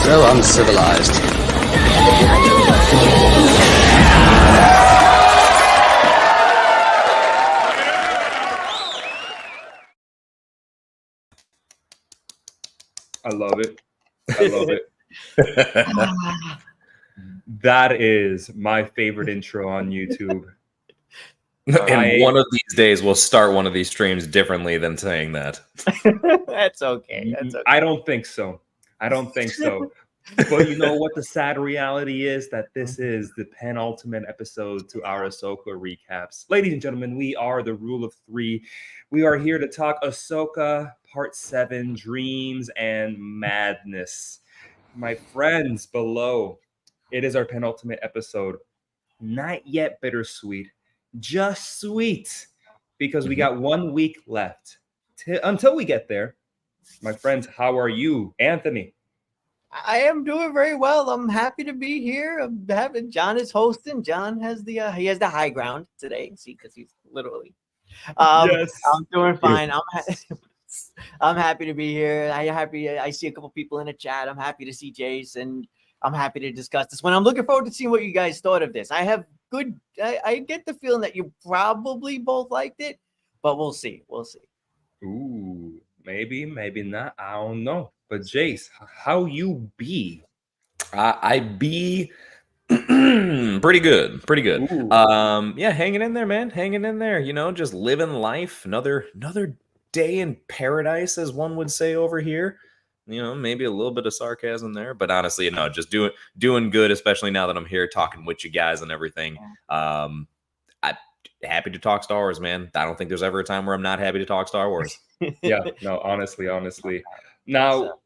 So uncivilized. I love it. I love it. That is my favorite intro on YouTube. And one of these days, we'll start one of these streams differently than saying that. That's okay. That's okay. I don't think so. I don't think so. But you know what the sad reality is? That this is the penultimate episode to our AHSOKA recaps. Ladies and gentlemen, we are the Rule of Three. We are here to talk AHSOKA Part 7, Dreams and Madness. My friends below, it is our penultimate episode. Not yet bittersweet, just sweet. Because we got 1 week left until we get there. My friends, how are you? Anthony? I am doing very well. I'm happy to be here. John is hosting. John has the high ground today. See, because he's literally. Yes. I'm doing fine. I'm happy to be here. I see a couple people in the chat. I'm happy to see Jace, and I'm happy to discuss this one. I'm looking forward to seeing what you guys thought of this. I get the feeling that you probably both liked it, but we'll see. We'll see. Ooh, maybe not. I don't know. But Jace, how you be? I be pretty good. Yeah, hanging in there, man. Hanging in there. You know, just living life. Another day in paradise, as one would say over here. You know, maybe a little bit of sarcasm there, but honestly, no, just doing good, especially now that I'm here talking with you guys and everything. I'm happy to talk Star Wars, man. I don't think there's ever a time where I'm not happy to talk Star Wars. Yeah, no, honestly. Now,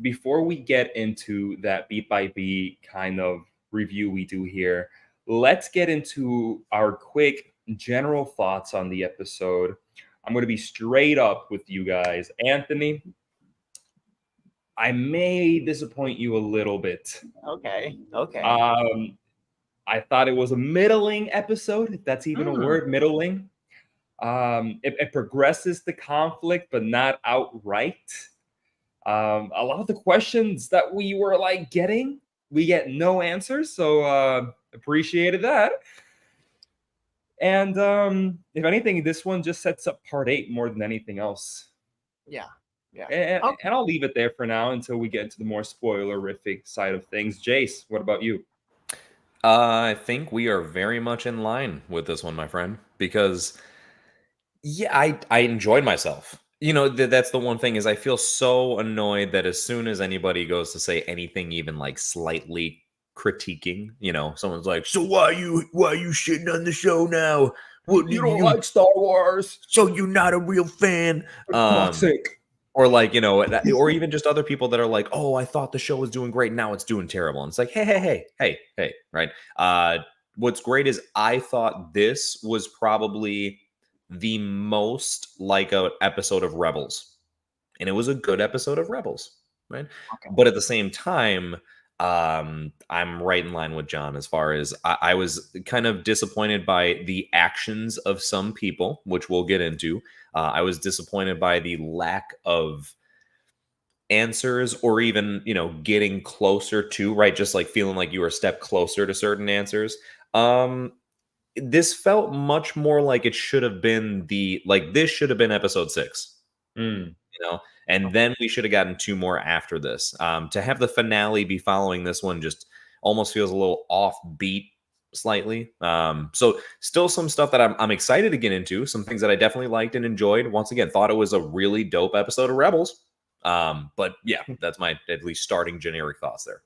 before we get into that beat by beat kind of review we do here, let's get into our quick general thoughts on the episode. I'm going to be straight up with you guys. Anthony, I may disappoint you a little bit. Okay. I thought it was a middling episode, if that's even a word, middling. It progresses the conflict, but not outright. A lot of the questions that we were getting, we get no answers. So appreciated that. And if anything, this one just sets up Part 8 more than anything else. Yeah. And I'll leave it there for now until we get into the more spoilerific side of things. Jace, what about you? I think we are very much in line with this one, my friend, because I enjoyed myself. You know, that's the one thing is I feel so annoyed that as soon as anybody goes to say anything even slightly critiquing, you know, someone's like, so why are you shitting on the show now? What, you don't like Star Wars, so you're not a real fan. Toxic. Or you know, or even just other people that are like, oh, I thought the show was doing great, now it's doing terrible. And it's like, hey, right? What's great is I thought this was probably the most like an episode of Rebels. And it was a good episode of Rebels, right? Okay. But at the same time, I'm right in line with John as far as I was kind of disappointed by the actions of some people, which we'll get into. I was disappointed by the lack of answers or even, you know, getting closer to, right? Just feeling like you were a step closer to certain answers. This felt much more like it should have been this should have been episode 6, you know, and then we should have gotten 2 more after this. To have the finale be following this one just almost feels a little offbeat slightly. So still some stuff that I'm excited to get into, some things that I definitely liked and enjoyed. Once again, thought it was a really dope episode of Rebels. But yeah, that's my at least starting generic thoughts there.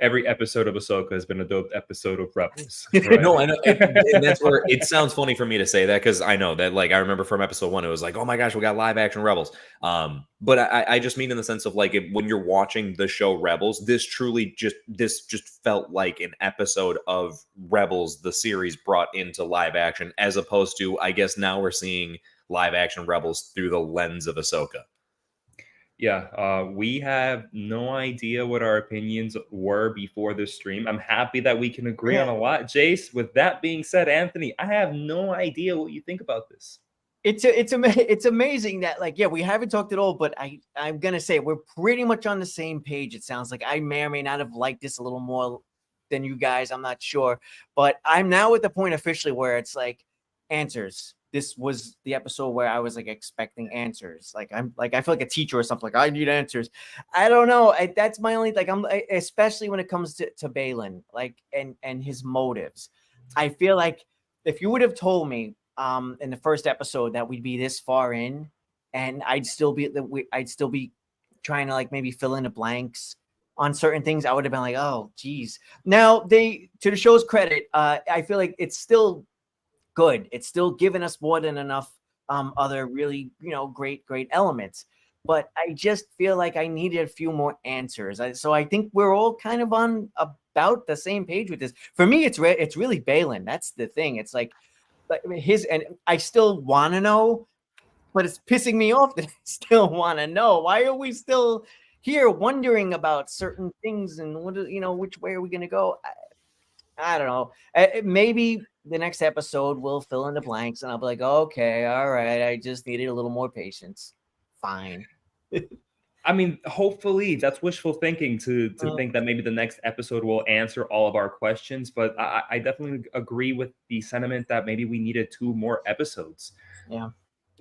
every episode of Ahsoka has been a dope episode of Rebels. Right? No, I know, and that's where it sounds funny for me to say that, because I know that, like, I remember from episode 1, it was like, oh my gosh, we got live action Rebels. But I just mean in the sense of, like, when you're watching the show Rebels, this just felt like an episode of Rebels, the series, brought into live action, as opposed to, I guess now we're seeing live action Rebels through the lens of Ahsoka. Yeah, we have no idea what our opinions were before this stream. I'm happy that we can agree on a lot. Jace, with that being said, Anthony, I have no idea what you think about this. It's amazing that, like, yeah, we haven't talked at all, but I'm gonna say we're pretty much on the same page. It sounds like I may or may not have liked this a little more than you guys. I'm not sure, but I'm now at the point officially where it's like answers. This was the episode where I was like expecting answers. Like I feel like a teacher or something. Like, I need answers. I don't know. That's my only, like, especially when it comes to Balin, like, and his motives. I feel like if you would have told me in the first episode that we'd be this far in, and I'd still be trying to, like, maybe fill in the blanks on certain things, I would have been like, oh geez. Now, to the show's credit, I feel like it's still good. It's still giving us more than enough other really, great elements. But I just feel like I needed a few more answers. So I think we're all kind of on about the same page with this. For me, it's really Balin. That's the thing. It's like and I still want to know, but it's pissing me off that I still want to know. Why are we still here wondering about certain things, and which way are we going to go? I don't know. Maybe the next episode we'll fill in the blanks, and I'll be like, okay, all right, I just needed a little more patience. Fine. I mean, hopefully that's wishful thinking to think that maybe the next episode will answer all of our questions. But I definitely agree with the sentiment that maybe we needed 2 more episodes. Yeah.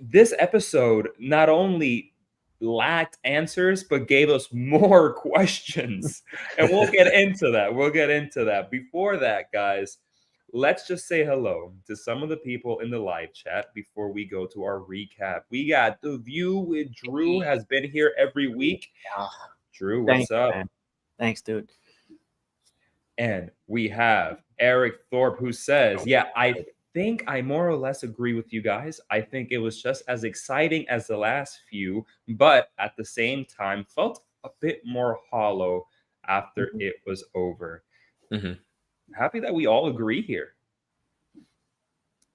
This episode not only lacked answers, but gave us more questions. And we'll get into that. Before that, guys, let's just say hello to some of the people in the live chat before we go to our recap. We got The View with Drew, has been here every week. Drew, what's up? Man. Thanks, dude. And we have Eric Thorpe, who says, yeah, I think I more or less agree with you guys. I think it was just as exciting as the last few, but at the same time felt a bit more hollow after it was over. Happy that we all agree here.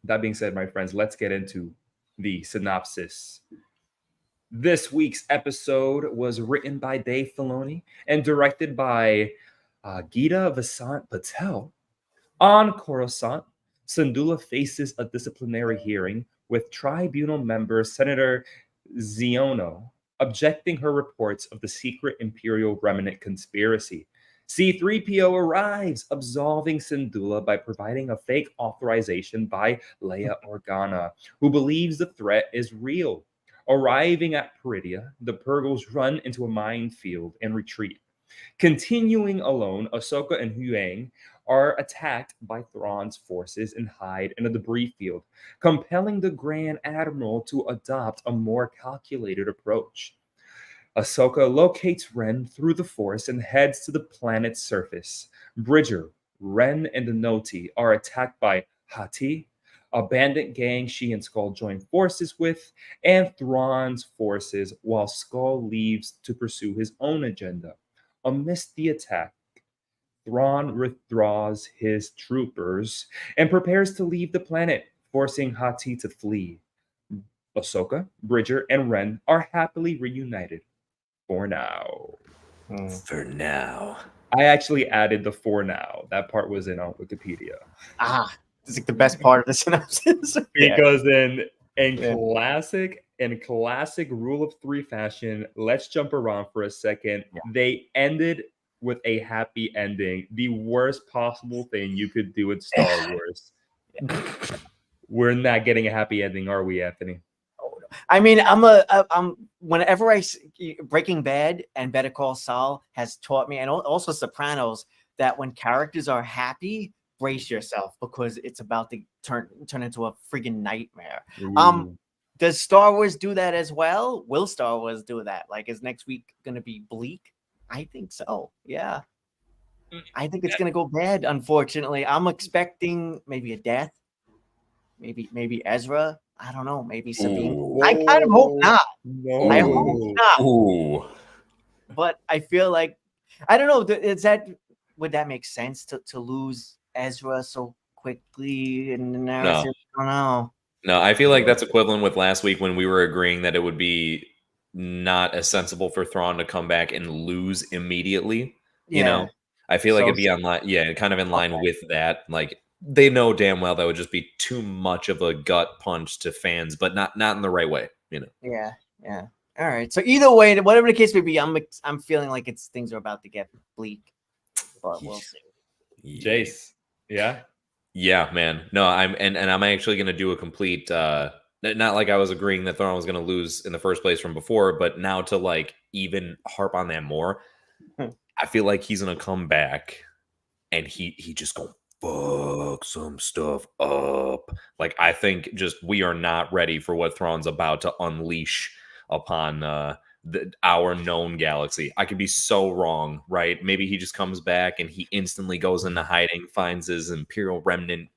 That being said, my friends, let's get into the synopsis. This week's episode was written by Dave Filoni and directed by Geeta Vasant Patel. On Coruscant, Syndulla faces a disciplinary hearing with tribunal member Senator Ziono objecting her reports of the secret Imperial Remnant conspiracy. C-3PO arrives, absolving Syndulla by providing a fake authorization by Leia Organa, who believes the threat is real. Arriving at Peridia, the Purgles run into a minefield and retreat. Continuing alone, Ahsoka and Huyang are attacked by Thrawn's forces and hide in a debris field, compelling the Grand Admiral to adopt a more calculated approach. Ahsoka locates Ren through the Force and heads to the planet's surface. Bridger, Ren, and the Noti are attacked by Hati, a bandit gang she and Skull join forces with, and Thrawn's forces, while Skull leaves to pursue his own agenda. Amidst the attack, Thrawn withdraws his troopers and prepares to leave the planet, forcing Hati to flee. Ahsoka, Bridger, and Ren are happily reunited. For now. For now. I actually added the "for now." That part was in on Wikipedia. It's like the best part of the synopsis. Because in classic Rule of 3 fashion, let's jump around for a second. Yeah. They ended with a happy ending. The worst possible thing you could do in Star Wars. We're not getting a happy ending, are we, Anthony? I mean, whenever I Breaking Bad and Better Call Saul has taught me, and also Sopranos, that when characters are happy, brace yourself because it's about to turn into a friggin' nightmare. Does Star Wars do that as well? Will Star Wars do that? Like, is next week going to be bleak? I think so. Yeah. I think it's gonna go bad. Unfortunately, I'm expecting maybe a death. Maybe Ezra. I don't know. Maybe Sabine. Ooh. I kind of hope not. No. I hope not. Ooh. But I feel like I don't know. Would that make sense to lose Ezra so quickly in the narrative? I don't know. No, I feel like that's equivalent with last week when we were agreeing that it would be not as sensible for Thrawn to come back and lose immediately. You know, I feel like it'd be kind of in line with that. Like they know damn well that would just be too much of a gut punch to fans, but not in the right way. You know. Yeah. All right. So either way, whatever the case may be, I'm feeling like things are about to get bleak, but we'll see. Jace, yeah. Yeah, man. No, I'm actually going to do a complete not like I was agreeing that Thrawn was going to lose in the first place from before, but now to like even harp on that more. I feel like he's going to come back and he just going to fuck some stuff up. Like I think just we are not ready for what Thrawn's about to unleash upon our known galaxy. I could be so wrong, right? Maybe he just comes back and he instantly goes into hiding, finds his Imperial remnant,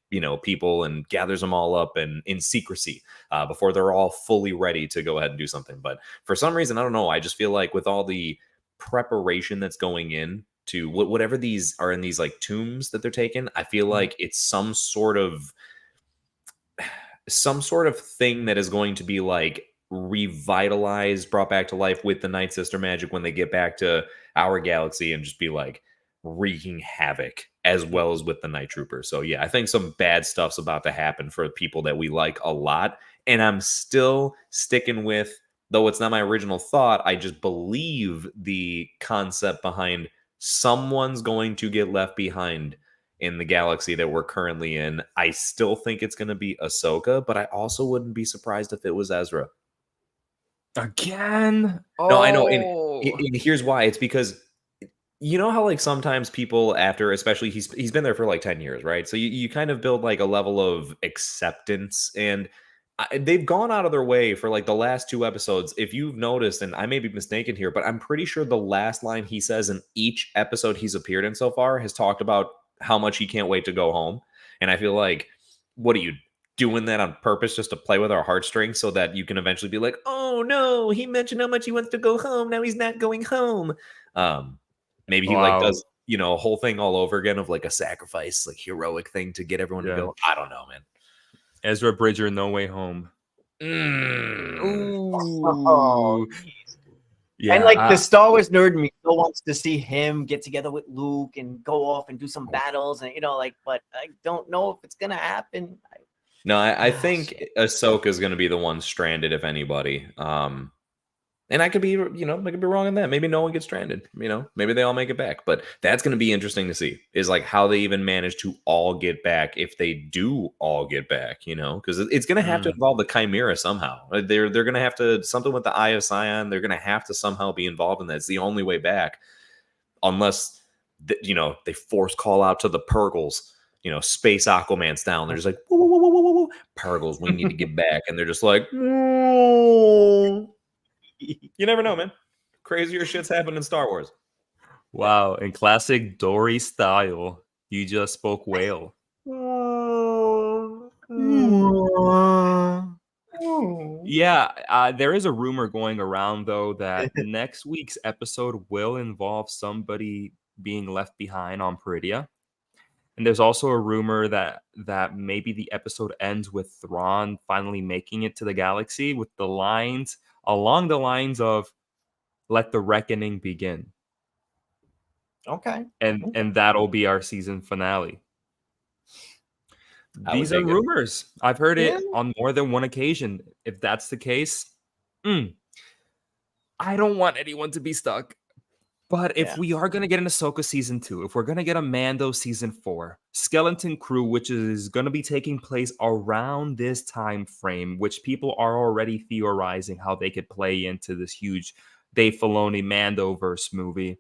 people, and gathers them all up and in secrecy before they're all fully ready to go ahead and do something. But for some reason, I don't know. I just feel like with all the preparation that's going in to whatever these are in these like tombs that they're taking, I feel like it's some sort of thing that is going to be like revitalized, brought back to life with the Night Sister magic when they get back to our galaxy and just be like wreaking havoc as well as with the Night Trooper. So yeah, I think some bad stuff's about to happen for people that we like a lot. And I'm still sticking with, though it's not my original thought, I just believe the concept behind someone's going to get left behind in the galaxy that we're currently in. I still think it's going to be Ahsoka, but I also wouldn't be surprised if it was Ezra. Again? No, I know. And here's why. It's because you know how like sometimes people after, especially he's been there for like 10 years, right? So you kind of build like a level of acceptance, and they've gone out of their way for like the last 2 episodes. If you've noticed, and I may be mistaken here, but I'm pretty sure the last line he says in each episode he's appeared in so far has talked about how much he can't wait to go home. And I feel like, what are you doing that on purpose just to play with our heartstrings so that you can eventually be like, oh no, he mentioned how much he wants to go home. Now he's not going home. Maybe he like does, a whole thing all over again of like a sacrifice, like heroic thing to get everyone to go. I don't know, man. Ezra Bridger, No Way Home. Ooh. Yeah, and like the Star Wars nerd me still wants to see him get together with Luke and go off and do some battles, and but I don't know if it's gonna happen. No, I think Ahsoka is going to be the one stranded, if anybody. And I could be, I could be wrong on that. Maybe no one gets stranded. Maybe they all make it back. But that's going to be interesting to see. Is like how they even manage to all get back if they do all get back. Because it's going to have to involve the Chimera somehow. They're going to have to something with the Eye of Sion. They're going to have to somehow be involved in that. It's the only way back, unless they force call out to the Purgles. Space Aquaman's down. They're just like, whoa, whoa, whoa, whoa, whoa. Purgles, we need to get back. And they're just like, whoa. You never know, man. Crazier shit's happened in Star Wars. Wow. In classic Dory style, you just spoke whale. Yeah, there is a rumor going around, though, that next week's episode will involve somebody being left behind on Peridia. And there's also a rumor that maybe the episode ends with Thrawn finally making it to the galaxy with the lines along the lines of "Let the reckoning begin." Okay. And that'll be our season finale. These are rumors. I've heard it on more than one occasion. If that's the case, I don't want anyone to be stuck. But if we are going to get an Ahsoka season 2, if we're going to get a Mando season 4, Skeleton Crew, which is going to be taking place around this time frame, which people are already theorizing how they could play into this huge Dave Filoni Mandoverse movie.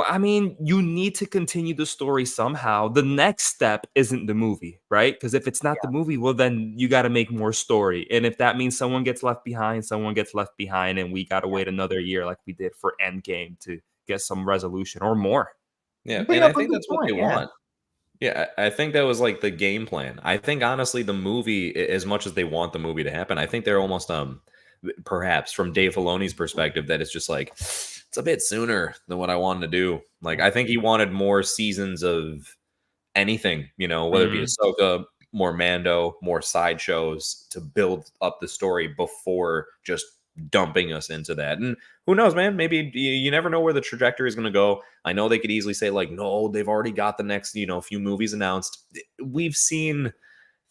I mean, you need to continue the story somehow. The next step isn't the movie, right? Because if it's not the movie, well, then you got to make more story. And if that means someone gets left behind, and we got to wait another year like we did for Endgame to get some resolution or more. Yeah, You bring and up I a think good that's what they point. Yeah. want. Yeah, I think that was like the game plan. I think honestly, the movie, as much as they want the movie to happen, I think they're almost perhaps from Dave Filoni's perspective, that it's just like it's a bit sooner than what I wanted to do. Like I think he wanted more seasons of anything, whether it be Mhm. Ahsoka, more Mando, more sideshows to build up the story before just dumping us into that. And who knows, man? Maybe you never know where the trajectory is going to go. I know they could easily say like, no, they've already got the next, few movies announced. We've seen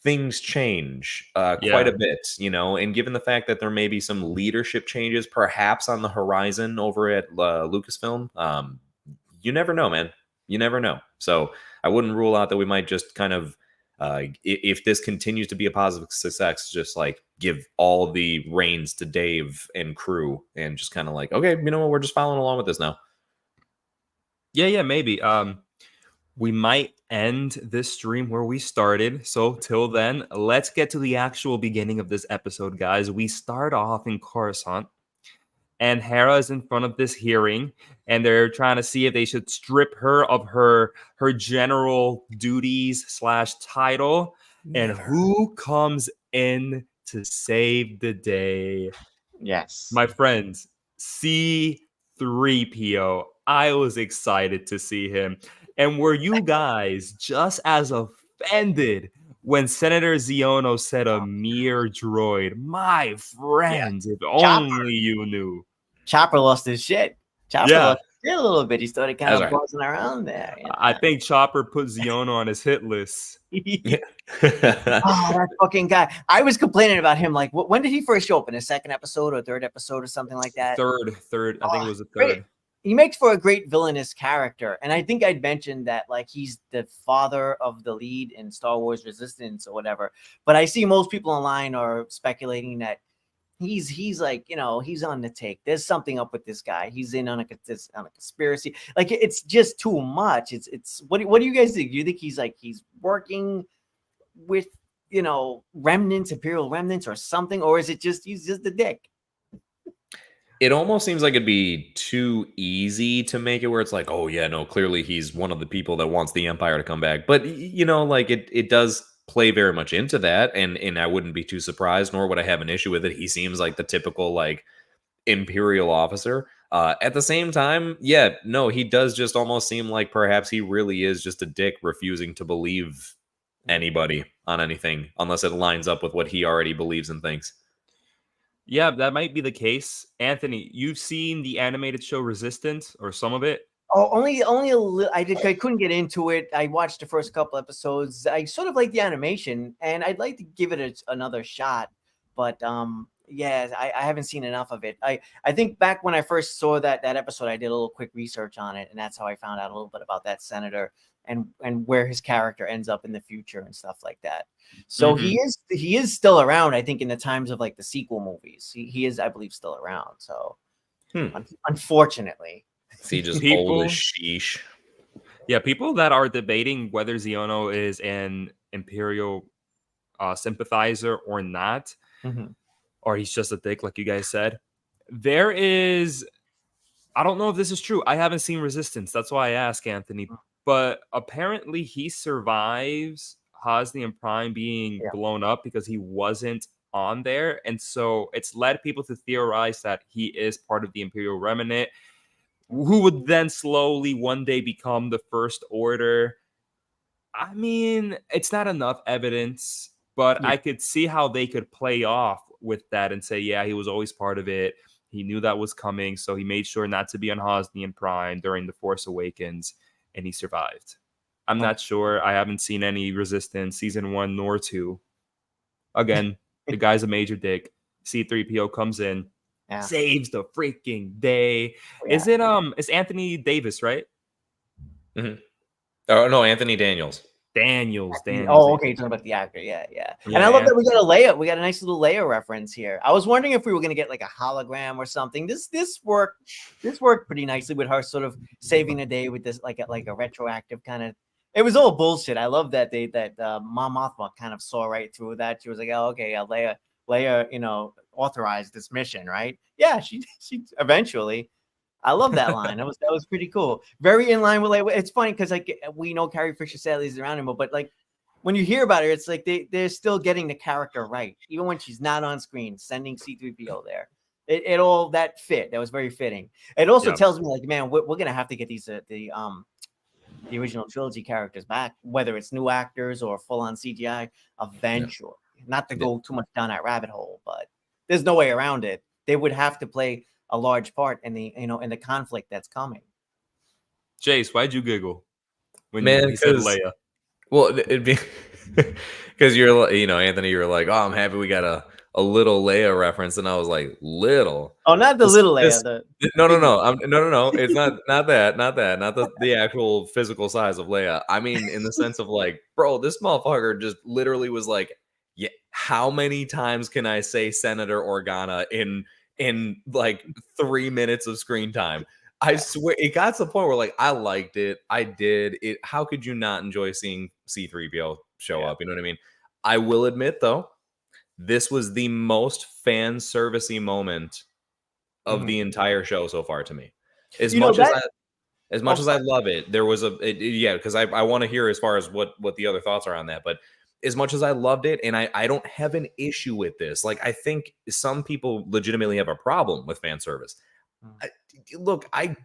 things change quite Yeah. a bit, and given the fact that there may be some leadership changes perhaps on the horizon over at Lucasfilm, you never know, man. You never know. So I wouldn't rule out that we might just kind of, if this continues to be a positive success, just like give all the reins to Dave and crew and just kind of like, okay, you know what, we're just following along with this now. Yeah, maybe. We might end this stream where we started. So till then, let's get to the actual beginning of this episode, guys. We start off in Coruscant, and Hera is in front of this hearing, and they're trying to see if they should strip her of her general duties / title. And Never. who comes in to save the day? Yes. My friends, C3PO. I was excited to see him. And were you guys just as offended when Senator Ziono said a mere droid? My Yeah. friends, if Chopper. only you knew. Chopper lost his shit. Chopper Yeah. lost his shit a little bit. He started kind That's of right. buzzing around there. I think Chopper put Ziono on his hit list. Oh, that fucking guy. I was complaining about him. Like, when did he first show up? In a second episode or third episode or something like that? Third. I think it was the Great. third. He makes for a great villainous character. And I think I'd mentioned that, like, he's the father of the lead in Star Wars Resistance or whatever. But I see most people online are speculating that he's like, he's on the take. There's something up with this guy. He's in on a conspiracy. Like, it's just too much. It's what do you guys think? Do you think he's working with remnants, Imperial remnants or something, or is it just he's just a dick? It almost seems like it'd be too easy to make it where it's like, oh yeah, no, clearly he's one of the people that wants the Empire to come back. But like it does play very much into that, and I wouldn't be too surprised, nor would I have an issue with it. He seems like the typical like Imperial officer. At the same time, yeah, no, he does just almost seem like perhaps he really is just a dick, refusing to believe anybody on anything unless it lines up with what he already believes and thinks. Yeah, that might be the case. Anthony, you've seen the animated show Resistance or some of it? Oh, only a little. I couldn't get into it. I watched the first couple episodes. I sort of like the animation, and I'd like to give it another shot. But yeah, I haven't seen enough of it. I think back when I first saw that episode, I did a little quick research on it, and that's how I found out a little bit about that senator and where his character ends up in the future and stuff like that. So he is still around. I think in the times of like the sequel movies, he is, I believe, still around. So unfortunately. See, just People- old as sheesh. Yeah, people that are debating whether Ziono is an Imperial sympathizer or not, or he's just a dick, like you guys said. There is, I don't know if this is true. I haven't seen Resistance. That's why I ask, Anthony. But apparently he survives Hosnian Prime being blown up because he wasn't on there. And so it's led people to theorize that he is part of the Imperial Remnant, who would then slowly one day become the First Order. I mean, it's not enough evidence, but I could see how they could play off with that and say, yeah, he was always part of it. He knew that was coming, so he made sure not to be on Hosnian Prime during The Force Awakens, and he survived. I'm not sure. I haven't seen any Resistance, season 1 nor 2. Again, the guy's a major dick. C3PO comes in, saves the freaking day. Is it is Anthony Davis, right? Oh no, Anthony Daniels. Daniels. Oh, okay. You're talking about the actor. Yeah. And I love that we got a Leia. We got a nice little Leia reference here. I was wondering if we were gonna get like a hologram or something. This worked pretty nicely with her sort of saving the day with this like a retroactive kind of. It was all bullshit. I love that Mom Mothma kind of saw right through that. She was like, oh, okay, Leia, authorized this mission, right? Yeah, she eventually. I love that line. That was pretty cool. Very in line with like. It's funny because like we know Carrie Fisher Sally's around him, but like when you hear about her, it's like they're still getting the character right, even when she's not on screen. Sending C-3PO there, it all that fit. That was very fitting. It also tells me like, man, we're gonna have to get these the original trilogy characters back, whether it's new actors or full on CGI, eventually. Not to go too much down that rabbit hole, but there's no way around it. They would have to play a large part in the in the conflict that's coming. Jace, why'd you giggle when Man, you said Leia? Well, it'd be because you're, Anthony, you're like, oh, I'm happy we got a little Leia reference, and I was like, little. Oh, not the little Leia. No. No. It's not that. Not the actual physical size of Leia. I mean, in the sense of like, bro, this motherfucker just literally was like, yeah, how many times can I say Senator Organa in like 3 minutes of screen time? I swear it got to the point where like I liked it. I did it. How could you not enjoy seeing C-3PO show up? You know what I mean? I will admit though, this was the most fan servicey moment of the entire show so far to me. As much as I love it, there was because I want to hear as far as what the other thoughts are on that. But as much as I loved it, and I don't have an issue with this. Like I think some people legitimately have a problem with fan service. Look, I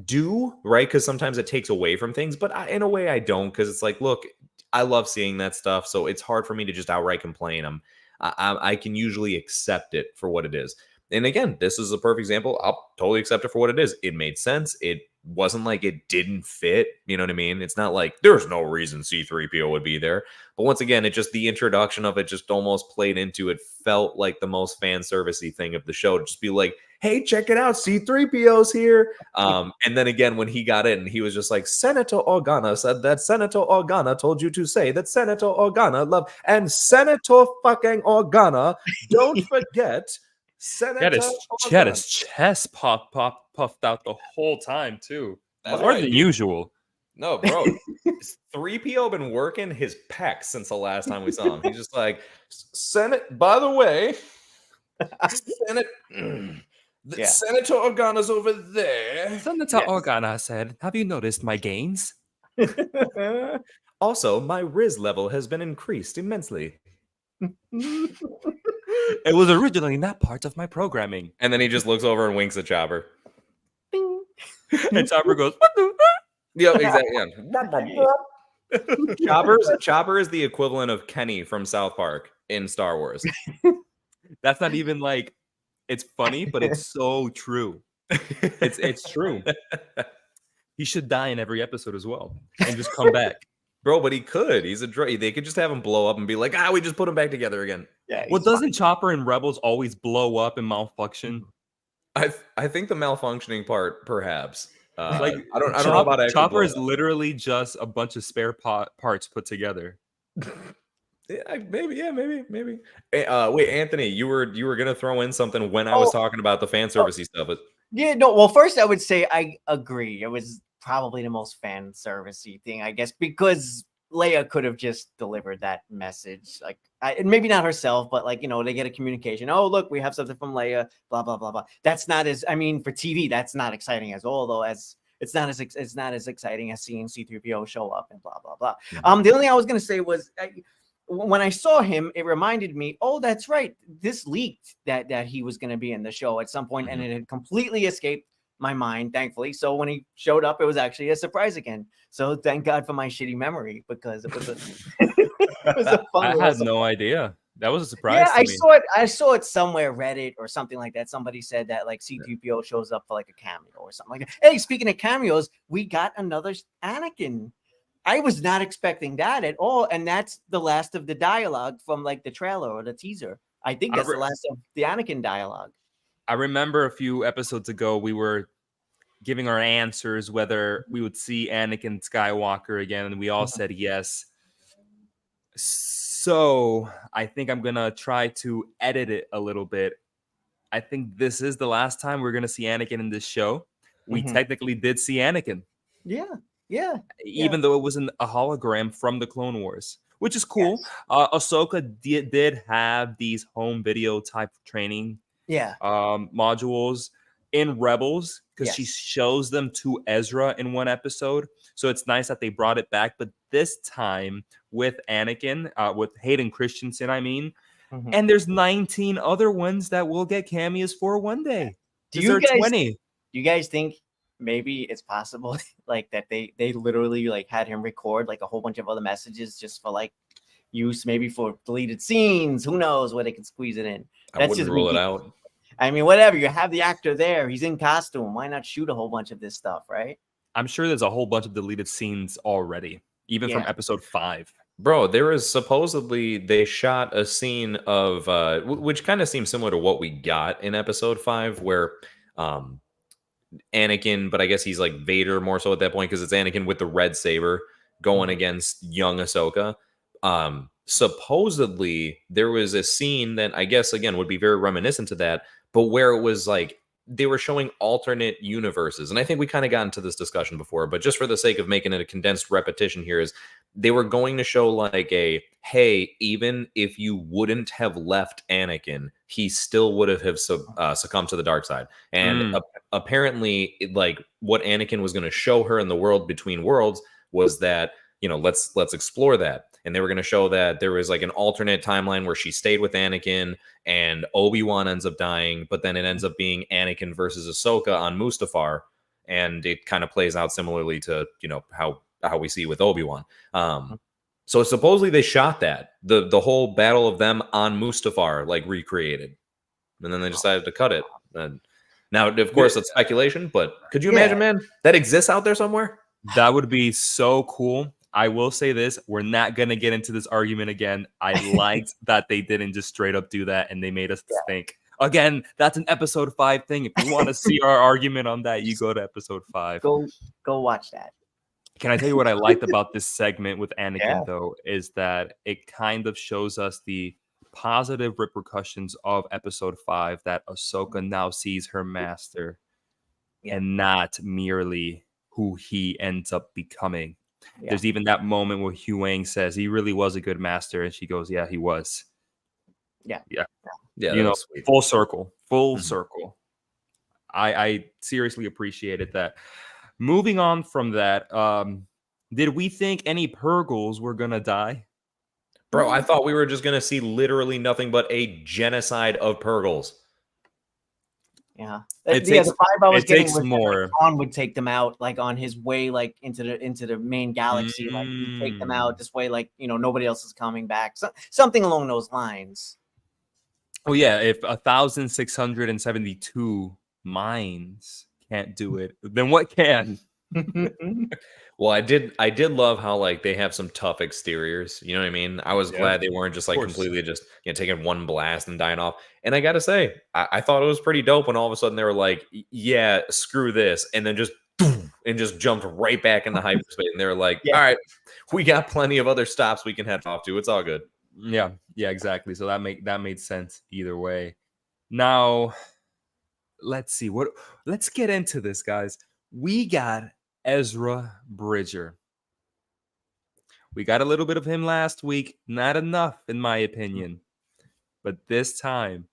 do, right? Because sometimes it takes away from things, but in a way I don't, because it's like, look, I love seeing that stuff, so it's hard for me to just outright complain. I can usually accept it for what it is. And again, this is a perfect example. I'll totally accept it for what it is. It made sense. It wasn't like it didn't fit. You know what I mean? It's not like there's no reason C-3PO would be there. But once again, it just the introduction of it just almost played into it. Felt like the most fan servicey thing of the show. Just be like, hey, check it out. C-3PO's here. And then again, when he got in, he was just like, Senator Organa said that Senator Organa told you to say that Senator Organa loved. And Senator fucking Organa, don't forget. Senator He had his chest puffed out the whole time too. That's More right. than usual. No, bro. 3PO been working his pecs since the last time we saw him. He's just like, Senate, by the way, Senator Organa's over there. Senator Organa said, have you noticed my gains? Also, my Riz level has been increased immensely. It was originally not part of my programming. And then he just looks over and winks at Chopper. And Chopper goes, Yeah, exactly. Chopper is the equivalent of Kenny from South Park in Star Wars. That's not even like, it's funny, but it's so true. It's true. He should die in every episode as well and just come back. Bro, but he could. He's a droid. They could just have him blow up and be like, we just put him back together again. Yeah. Well, doesn't Chopper and Rebels always blow up and malfunction? I think the malfunctioning part, perhaps. Like I don't know about actual Chopper is literally just a bunch of spare parts put together. Maybe. Wait, Anthony, you were gonna throw in something when I was talking about the fan servicey stuff. Yeah, no. Well, first I would say I agree. It was probably the most fan servicey thing, I guess, because Leia could have just delivered that message, like, and maybe not herself, but like, they get a communication. Oh, look, we have something from Leia. Blah blah blah blah. That's not as, I mean, for TV, that's not exciting as all, though. As it's not as exciting as seeing C-3PO show up and blah blah blah. Mm-hmm. The only thing I was gonna say was, when I saw him, it reminded me, oh, that's right, this leaked that he was gonna be in the show at some point, and it had completely escaped my mind, thankfully. So when he showed up, it was actually a surprise again. So thank God for my shitty memory, because it was a fun. I had no idea. That was a surprise. Yeah, to me. I saw it somewhere, Reddit or something like that. Somebody said that like C-3PO shows up for like a cameo or something like that. Hey, speaking of cameos, we got another Anakin. I was not expecting that at all, and that's the last of the dialogue from like the trailer or the teaser. I think that's the last of the Anakin dialogue. I remember a few episodes ago, we were giving our answers whether we would see Anakin Skywalker again, and we all said yes. So I think I'm going to try to edit it a little bit. I think this is the last time we're going to see Anakin in this show. We technically did see Anakin. Yeah. Even though it wasn't a hologram from the Clone Wars, which is cool. Yes. Ahsoka did have these home video type training modules. in Rebels because she Yes. shows them to Ezra in one episode. So it's nice that they brought it back. But this time with Anakin, with Hayden Christensen, I mean, Mhm. and there's 19 other ones that will get cameos for one day. Do Is there you guys 20? Do you guys think maybe it's possible like that they literally like had him record like a whole bunch of other messages just for like use, maybe for deleted scenes? Who knows where they can squeeze it in? I wouldn't rule it out. I mean, whatever. You have the actor there. He's in costume. Why not shoot a whole bunch of this stuff, right? I'm sure there's a whole bunch of deleted scenes already, even from episode 5. Bro, there was supposedly they shot a scene of which kind of seems similar to what we got in episode 5, where Anakin, but I guess he's like Vader more so at that point because it's Anakin with the red saber going against young Ahsoka. Supposedly there was a scene that I guess again would be very reminiscent to that, but where it was like they were showing alternate universes. And I think we kind of got into this discussion before, but just for the sake of making it a condensed repetition here, is they were going to show like a, hey, even if you wouldn't have left Anakin, he still would have succumbed to the dark side. And apparently like what Anakin was going to show her in the world between worlds was that, you know, let's explore that. And they were going to show that there was like an alternate timeline where she stayed with Anakin and Obi-Wan ends up dying, but then it ends up being Anakin versus Ahsoka on Mustafar. And it kind of plays out similarly to, you know, how we see with Obi-Wan. So supposedly they shot that, the whole battle of them on Mustafar, like recreated. And then they decided to cut it. And now, of course, it's speculation, but could you imagine, man, that exists out there somewhere? That would be so cool. I will say this, we're not going to get into this argument again. I liked that they didn't just straight up do that and they made us think. Again, that's an episode 5 thing. If you want to see our argument on that, you go to episode 5. Go watch that. Can I tell you what I liked about this segment with Anakin, though, is that it kind of shows us the positive repercussions of episode 5, that Ahsoka now sees her master and not merely who he ends up becoming. There's even that moment where Hugh Wang says he really was a good master, and she goes, "Yeah, he was." Yeah. You know, sweet. full circle. I seriously appreciated that. Moving on from that, did we think any Purgles were gonna die? Bro, I thought we were just gonna see literally nothing but a genocide of Purgles. Yeah, the vibe I was getting was more. That, like, Shawn would take them out, like on his way, like into the main galaxy. Like he'd take them out this way, like, you know, nobody else is coming back. So, something along those lines. Oh yeah, if 1,672 minds can't do it, then what can? Well, I did love how like they have some tough exteriors. You know what I mean? I was glad they weren't just like completely just, you know, taking one blast and dying off. And I gotta say, I thought it was pretty dope when all of a sudden they were like, yeah, screw this, and then just boom, and just jumped right back into hyperspace. And they were like, all right, we got plenty of other stops we can head off to. It's all good. Yeah, exactly. So that made sense either way. Now, let's see let's get into this, guys. We got Ezra Bridger. We got a little bit of him last week. Not enough, in my opinion. But this time,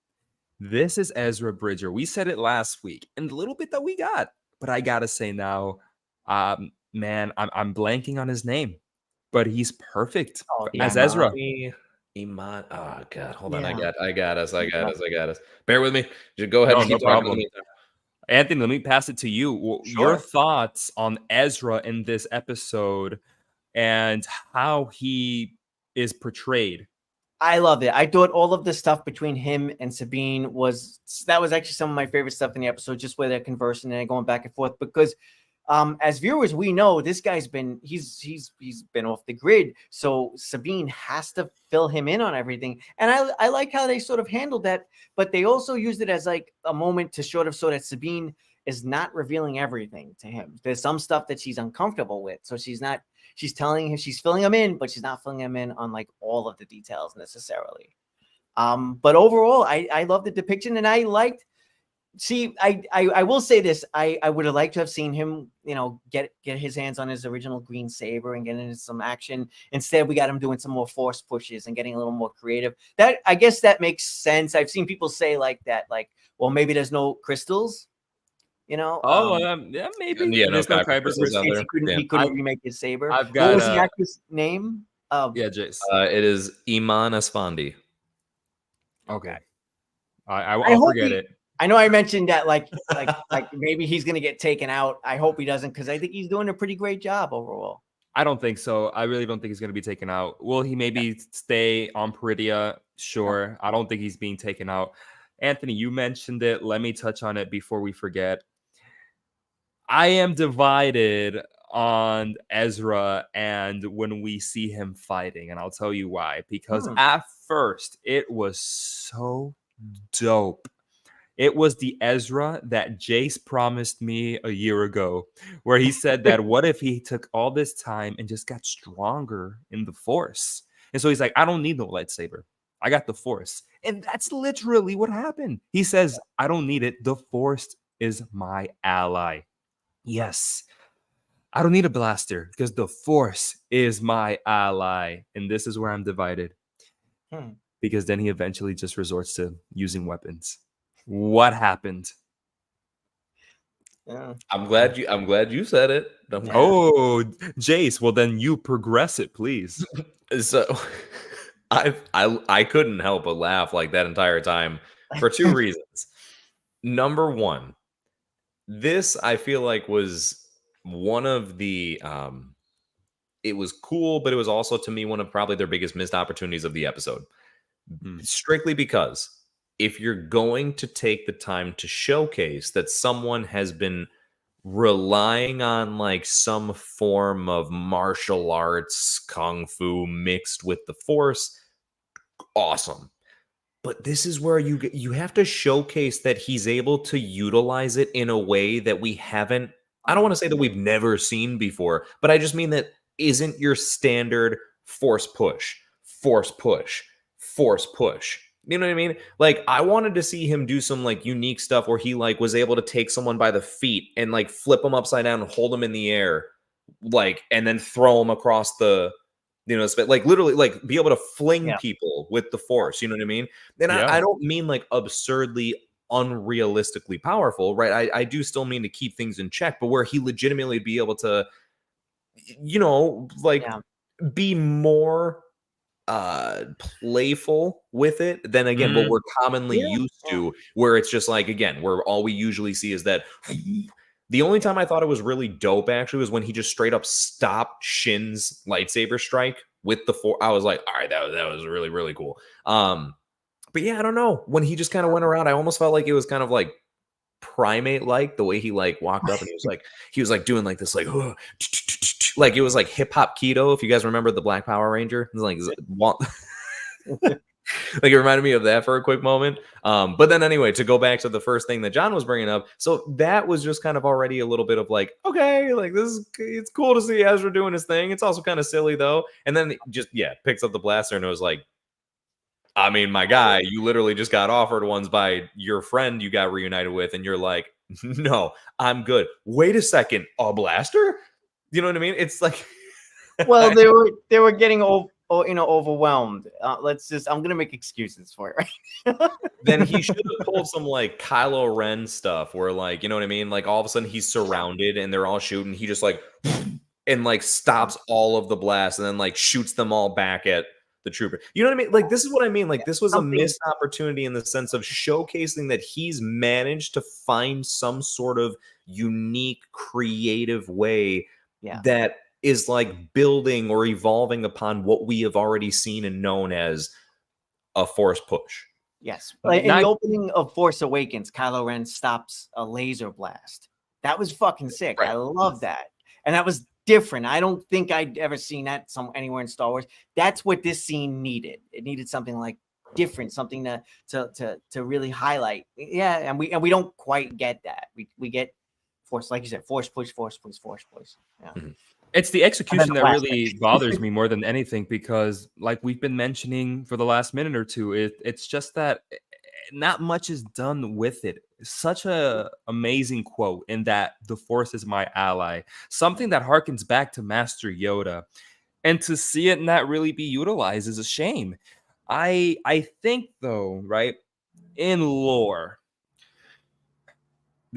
this is Ezra Bridger. We said it last week, and the little bit that we got. But I gotta say now, man, I'm blanking on his name, but he's perfect as Ezra. Iman. Oh God, hold on. I got us. Bear with me. Just go ahead. No problem. Anthony, let me pass it to you. Your thoughts on Ezra in this episode and how he is portrayed. I loved it. I thought all of the stuff between him and Sabine was actually some of my favorite stuff in the episode, just where they're conversing and going back and forth, because as viewers, we know this guy's been he's been off the grid, so Sabine has to fill him in on everything. And I like how they sort of handled that, but they also used it as like a moment to sort of so that Sabine is not revealing everything to him. There's some stuff that she's uncomfortable with, so she's telling him, she's filling him in, but she's not filling him in on like all of the details necessarily. But overall, I love the depiction, and I liked. See, I will say this. I would have liked to have seen him, you know, get his hands on his original green saber and get into some action. Instead, we got him doing some more force pushes and getting a little more creative. That, I guess that makes sense. I've seen people say like that, like, well, maybe there's no crystals. You know, Yeah, maybe. Yeah, no, There's no Kyber Kyber crystals out case there. he Yeah. couldn't remake his saber. I've What got was the actor's name? yeah, Jace. It is Iman Asfandi. Okay. I I'll hope forget it. I know I mentioned that like maybe he's gonna get taken out. I hope he doesn't, because I think he's doing a pretty great job overall. I don't think so. I really don't think he's going to be taken out. Will he maybe stay on Peridia? Sure. I don't think he's being taken out. Anthony, you mentioned it. Let me touch on it before we forget. I am divided on Ezra and when we see him fighting, and I'll tell you why. Because at first, it was so dope. It was the Ezra that Jace promised me a year ago, where he said that what if he took all this time and just got stronger in the Force? And so he's like, I don't need no lightsaber. I got the Force. And that's literally what happened. He says, I don't need it. The Force is my ally. Yes. I don't need a blaster because the Force is my ally. And this is where I'm divided. Because then he eventually just resorts to using weapons. What happened? Yeah. I'm glad you said it. Oh, Jace. Well, then you progress it, please. So I couldn't help but laugh like that entire time for two reasons. Number one, this I feel like was one of the it was cool, but it was also to me one of probably their biggest missed opportunities of the episode. Strictly because if you're going to take the time to showcase that someone has been relying on like some form of martial arts, kung fu mixed with the Force, awesome. But this is where you have to showcase that he's able to utilize it in a way that we haven't. I don't want to say that we've never seen before, but I just mean that isn't your standard force push, force push, force push. You know what I mean? Like I wanted to see him do some like unique stuff where he like was able to take someone by the feet and like flip them upside down and hold them in the air, like and then throw them across the, like literally like be able to fling people with the Force. You know what I mean? And I don't mean like absurdly unrealistically powerful, right? I do still mean to keep things in check, but where he legitimately be able to, be more playful with it than again what we're commonly used to, where it's just like again where all we usually see is that. The only time I thought it was really dope actually was when he just straight up stopped Shin's lightsaber strike with the Force. I was like, all right, that was really, really cool. But yeah, I don't know. When he just kind of went around, I almost felt like it was kind of like primate like the way he like walked up and he was like doing like this like like it was like hip hop keto. If you guys remember the Black Power Ranger, it's like like it reminded me of that for a quick moment. But then anyway, to go back to the first thing that John was bringing up, so that was just kind of already a little bit of like, okay, like it's cool to see Ezra doing his thing. It's also kind of silly though. And then just picks up the blaster and it was like, I mean, my guy, you literally just got offered ones by your friend you got reunited with, and you're like, no, I'm good. Wait a second, a blaster? You know what I mean? It's like, well, they were getting overwhelmed. I'm gonna make excuses for it. Right? Then he should have pulled some like Kylo Ren stuff, where like, you know what I mean? Like all of a sudden he's surrounded and they're all shooting. He just like and like stops all of the blasts and then like shoots them all back at the trooper. You know what I mean? Like this is what I mean. Like this was a missed opportunity in the sense of showcasing that he's managed to find some sort of unique, creative way that is like building or evolving upon what we have already seen and known as a Force push. Yes. Like in the opening of Force Awakens, Kylo Ren stops a laser blast. That was fucking sick. Right. I love that. And that was different. I don't think I'd ever seen that anywhere in Star Wars. That's what this scene needed. It needed something like different, something to really highlight. Yeah, and we don't quite get that. We get Force, like you said, Force push. Yeah. Mm-hmm. It's the execution that really bothers me more than anything, because like we've been mentioning for the last minute or two, it's just that not much is done with it. Such a amazing quote in that the Force is my ally, something that harkens back to Master Yoda, and to see it not really be utilized is a shame. I think though, right, in lore,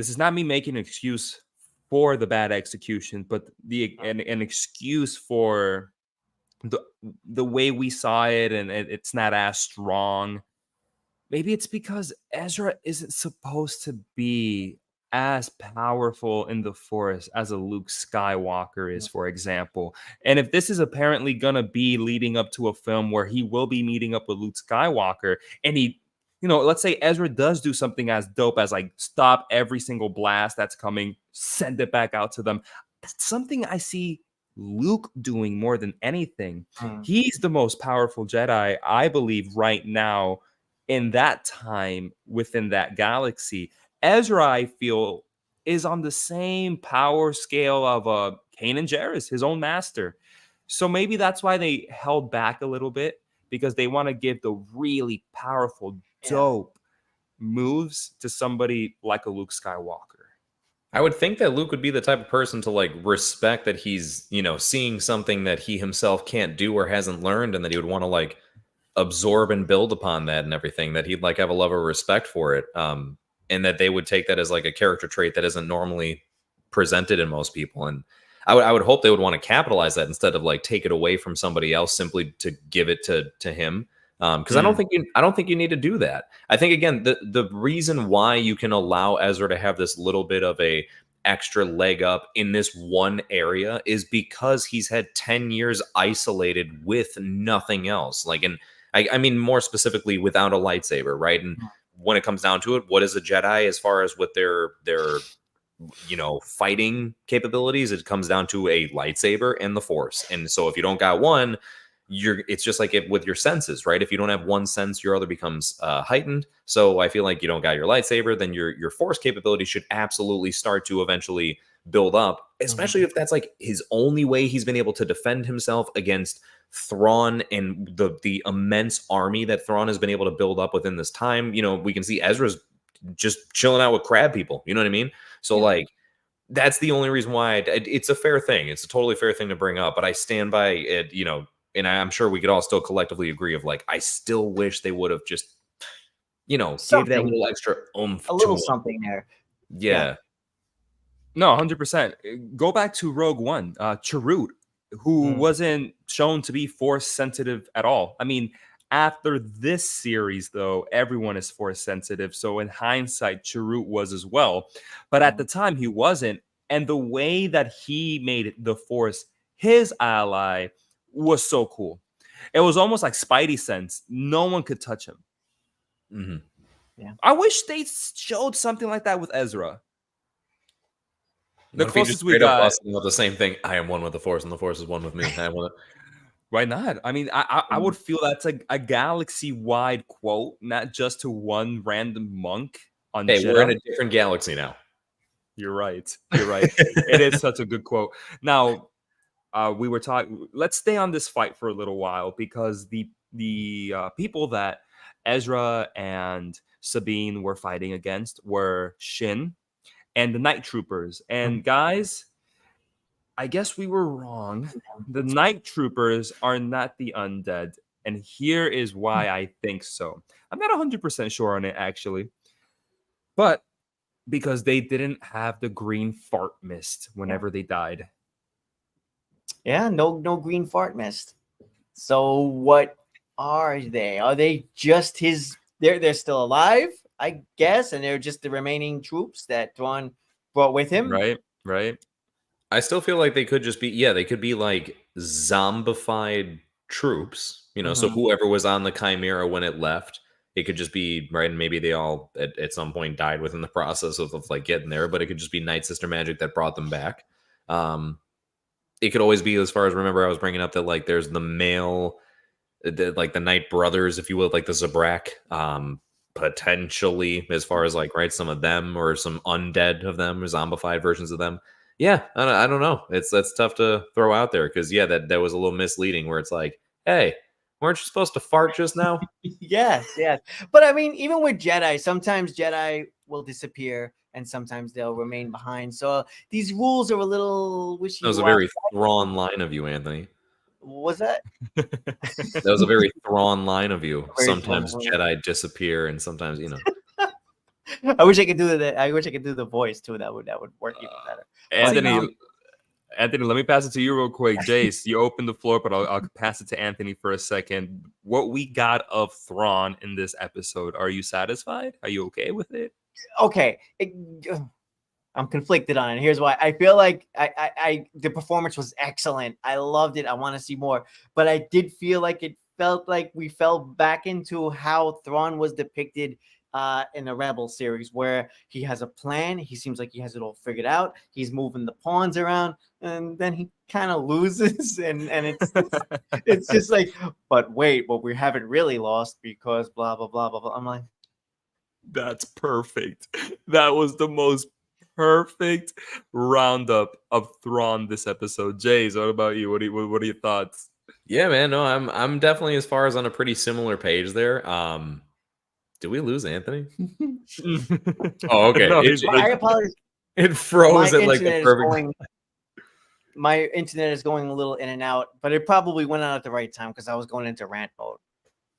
this is not me making an excuse for the bad execution, but an excuse for the way we saw it, and it's not as strong. Maybe it's because Ezra isn't supposed to be as powerful in the Force as a Luke Skywalker is, for example. And if this is apparently going to be leading up to a film where he will be meeting up with Luke Skywalker, and he, let's say Ezra does do something as dope as like stop every single blast that's coming, send it back out to them. That's something I see Luke doing more than anything. He's the most powerful Jedi, I believe, right now in that time within that galaxy. Ezra, I feel, is on the same power scale of Kanan Jarrus, his own master. So maybe that's why they held back a little bit, because they want to give the really powerful, dope moves to somebody like a Luke Skywalker. I would think that Luke would be the type of person to like respect that he's, seeing something that he himself can't do or hasn't learned, and that he would want to like absorb and build upon that and everything, that he'd like have a level of respect for it. And that they would take that as like a character trait that isn't normally presented in most people. And I would hope they would want to capitalize that instead of like take it away from somebody else simply to give it to him. Because I don't think you need to do that. I think, again, the reason why you can allow Ezra to have this little bit of a extra leg up in this one area is because he's had 10 years isolated with nothing else. Like, and I mean more specifically without a lightsaber, right? And when it comes down to it, what is a Jedi as far as with their fighting capabilities? It comes down to a lightsaber and the Force. And so if you don't got one, it's just like with your senses, right? If you don't have one sense, your other becomes heightened. So I feel like you don't got your lightsaber, then your Force capability should absolutely start to eventually build up, especially if that's like his only way he's been able to defend himself against Thrawn and the immense army that Thrawn has been able to build up within this time. We can see Ezra's just chilling out with crab people. You know what I mean? So like, that's the only reason why it's a fair thing. It's a totally fair thing to bring up, but I stand by it, and I'm sure we could all still collectively agree of like, I still wish they would have just, gave that little extra oomph. A little something there. Yeah. No, 100%. Go back to Rogue One, Chirrut, who wasn't shown to be Force sensitive at all. I mean, after this series, though, everyone is Force sensitive. So in hindsight, Chirrut was as well. But at the time, he wasn't. And the way that he made the Force his ally was so cool. It was almost like Spidey sense. No one could touch him. Mm-hmm. Yeah. I wish they showed something like that with Ezra. The closest we got with the same thing. I am one with the Force, and the Force is one with me. Why not? I mean, I would feel that's a galaxy-wide quote, not just to one random monk on Jeddah. We're in a different galaxy now. You're right. It is such a good quote. Now, we were talking. Let's stay on this fight for a little while, because the people that Ezra and Sabine were fighting against were Shin and the Night Troopers. And guys, I guess we were wrong. The Night Troopers are not the undead. And here is why I think so. I'm not 100% sure on it, actually. But because they didn't have the green fart mist whenever they died. Yeah, no green fart mist. So what are they? Are they just his... They're still alive, I guess, and they're just the remaining troops that Thrawn brought with him? Right. I still feel like they could just be, they could be like zombified troops, so whoever was on the Chimera when it left, it could just be, right, and maybe they all at some point died within the process of like getting there, but it could just be Night Sister magic that brought them back. It could always be, as far as remember, I was bringing up that like there's the male, like the Night Brothers, if you will, like the Zabrak, potentially, as far as like, right, some of them or some undead of them or zombified versions of them. Yeah, I don't know. That's tough to throw out there, because that was a little misleading, where it's like, hey, weren't you supposed to fart just now? Yes. But I mean, even with Jedi, sometimes Jedi will disappear and sometimes they'll remain behind. So these rules are a little wishy-washy. That was a very Thrawn line of you, Anthony. What was that? That was a very Thrawn line of you. Sometimes Jedi disappear and sometimes, I wish I could do that. I wish I could do the voice too. That would work even better. Anthony, let me pass it to you real quick. Jace, you open the floor, but I'll pass it to Anthony for a second. What we got of Thrawn in this episode, are you satisfied? Are you okay with it? Okay. I'm conflicted on it. Here's why. I feel like the performance was excellent. I loved it. I want to see more. But I did feel like it felt like we fell back into how Thrawn was depicted in the Rebel series, where he has a plan. He seems like he has it all figured out. He's moving the pawns around, and then he kind of loses, and it's just like, but wait, well, we haven't really lost because blah blah blah blah blah. I'm like, that's perfect. That was the most perfect roundup of Thrawn this episode. Jace, what about you? What are your thoughts? Yeah, man. No, I'm definitely as far as on a pretty similar page there. Did we lose Anthony? Oh, okay. No, I apologize. It froze at like the perfect. My internet is going a little in and out, but it probably went out at the right time because I was going into rant mode.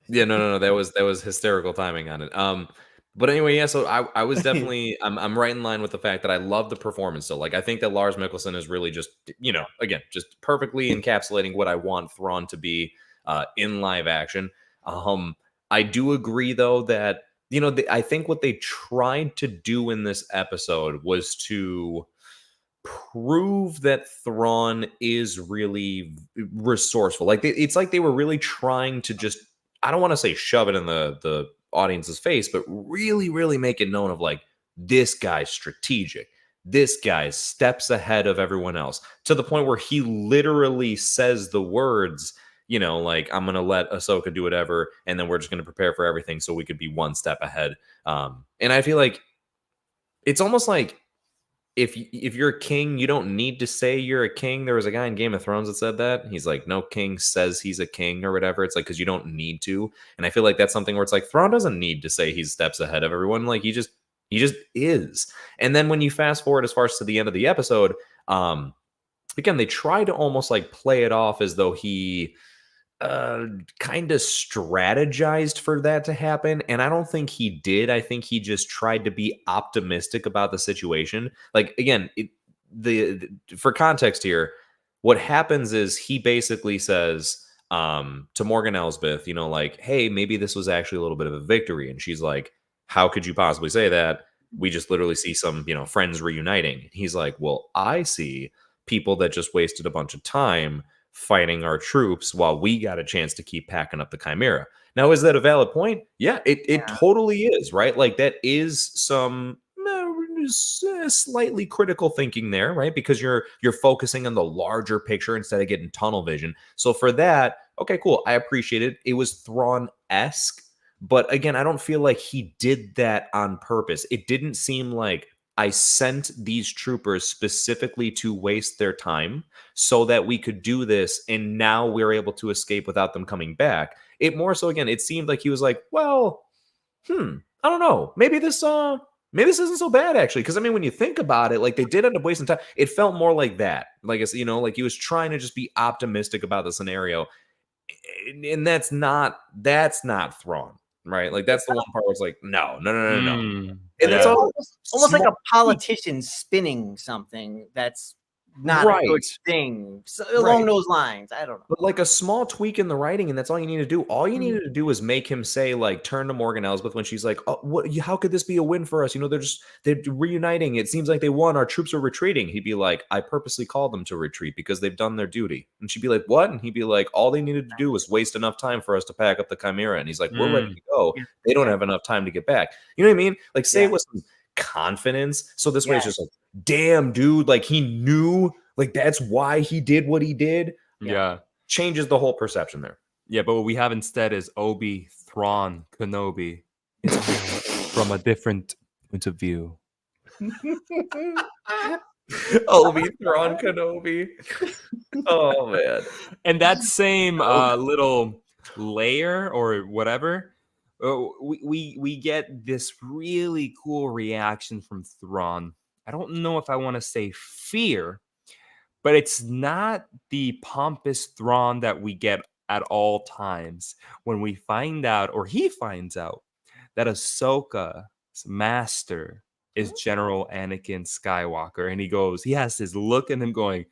Yeah, no. That was hysterical timing on it. But anyway, yeah. So I was definitely I'm right in line with the fact that I love the performance. So like I think that Lars Mikkelsen is really just again just perfectly encapsulating what I want Thrawn to be in live action. I do agree though that I think what they tried to do in this episode was to prove that Thrawn is really resourceful. Like it's like they were really trying to just, I don't want to say shove it in the audience's face, but really, really make it known of like, this guy's strategic. This guy steps ahead of everyone else to the point where he literally says the words, like, I'm going to let Ahsoka do whatever, and then we're just going to prepare for everything so we could be one step ahead. And I feel like it's almost like if you're a king, you don't need to say you're a king. There was a guy in Game of Thrones that said that. He's like, no king says he's a king or whatever. It's like, because you don't need to. And I feel like that's something where it's like, Thrawn doesn't need to say he steps ahead of everyone. Like, he just is. And then when you fast forward as far as to the end of the episode, again, they try to almost like play it off as though he kind of strategized for that to happen, and I don't think he did. I think he just tried to be optimistic about the situation. Like, again, for context here, what happens is he basically says to Morgan Elsbeth, like, hey, maybe this was actually a little bit of a victory, and she's like, how could you possibly say that? We just literally see some friends reuniting. He's like, well, I see people that just wasted a bunch of time fighting our troops while we got a chance to keep packing up the Chimera. Now, is that a valid point? Yeah, it totally is, right? Like, that is some slightly critical thinking there, right? Because you're focusing on the larger picture instead of getting tunnel vision. So for that, okay, cool. I appreciate it. It was Thrawn-esque, but again, I don't feel like he did that on purpose. It didn't seem like I sent these troopers specifically to waste their time so that we could do this, and now we're able to escape without them coming back. It more so, again, it seemed like he was like, well, I don't know. Maybe this isn't so bad, actually. Because, I mean, when you think about it, like, they did end up wasting time. It felt more like that. Like, it's, like he was trying to just be optimistic about the scenario. And that's not Thrawn, right? Like, that's the one part where it's like, no. And that's almost like a politician spinning something that's not a good thing. So, along those lines. I don't know. But like a small tweak in the writing, and that's all you need to do. All you needed to do is make him say, like, turn to Morgan Elsbeth when she's like, oh, what? How could this be a win for us? They're reuniting. It seems like they won. Our troops are retreating. He'd be like, I purposely called them to retreat because they've done their duty. And she'd be like, what? And he'd be like, all they needed to do was waste enough time for us to pack up the Chimera. And he's like, we're ready to go. They don't have enough time to get back. You know what I mean? Like, say it with some confidence. So this way it's just like, damn, dude, like, he knew, like, that's why he did what he did. Yeah. Changes the whole perception there. Yeah, but what we have instead is Obi, Thrawn, Kenobi. It's from a different point of view. Obi, Thrawn, Kenobi. Oh, man. And that same little layer or whatever, we get this really cool reaction from Thrawn. I don't know if I want to say fear, but it's not the pompous Thrawn that we get at all times when we find out, or he finds out, that Ahsoka master is General Anakin Skywalker. And he has this look in him going,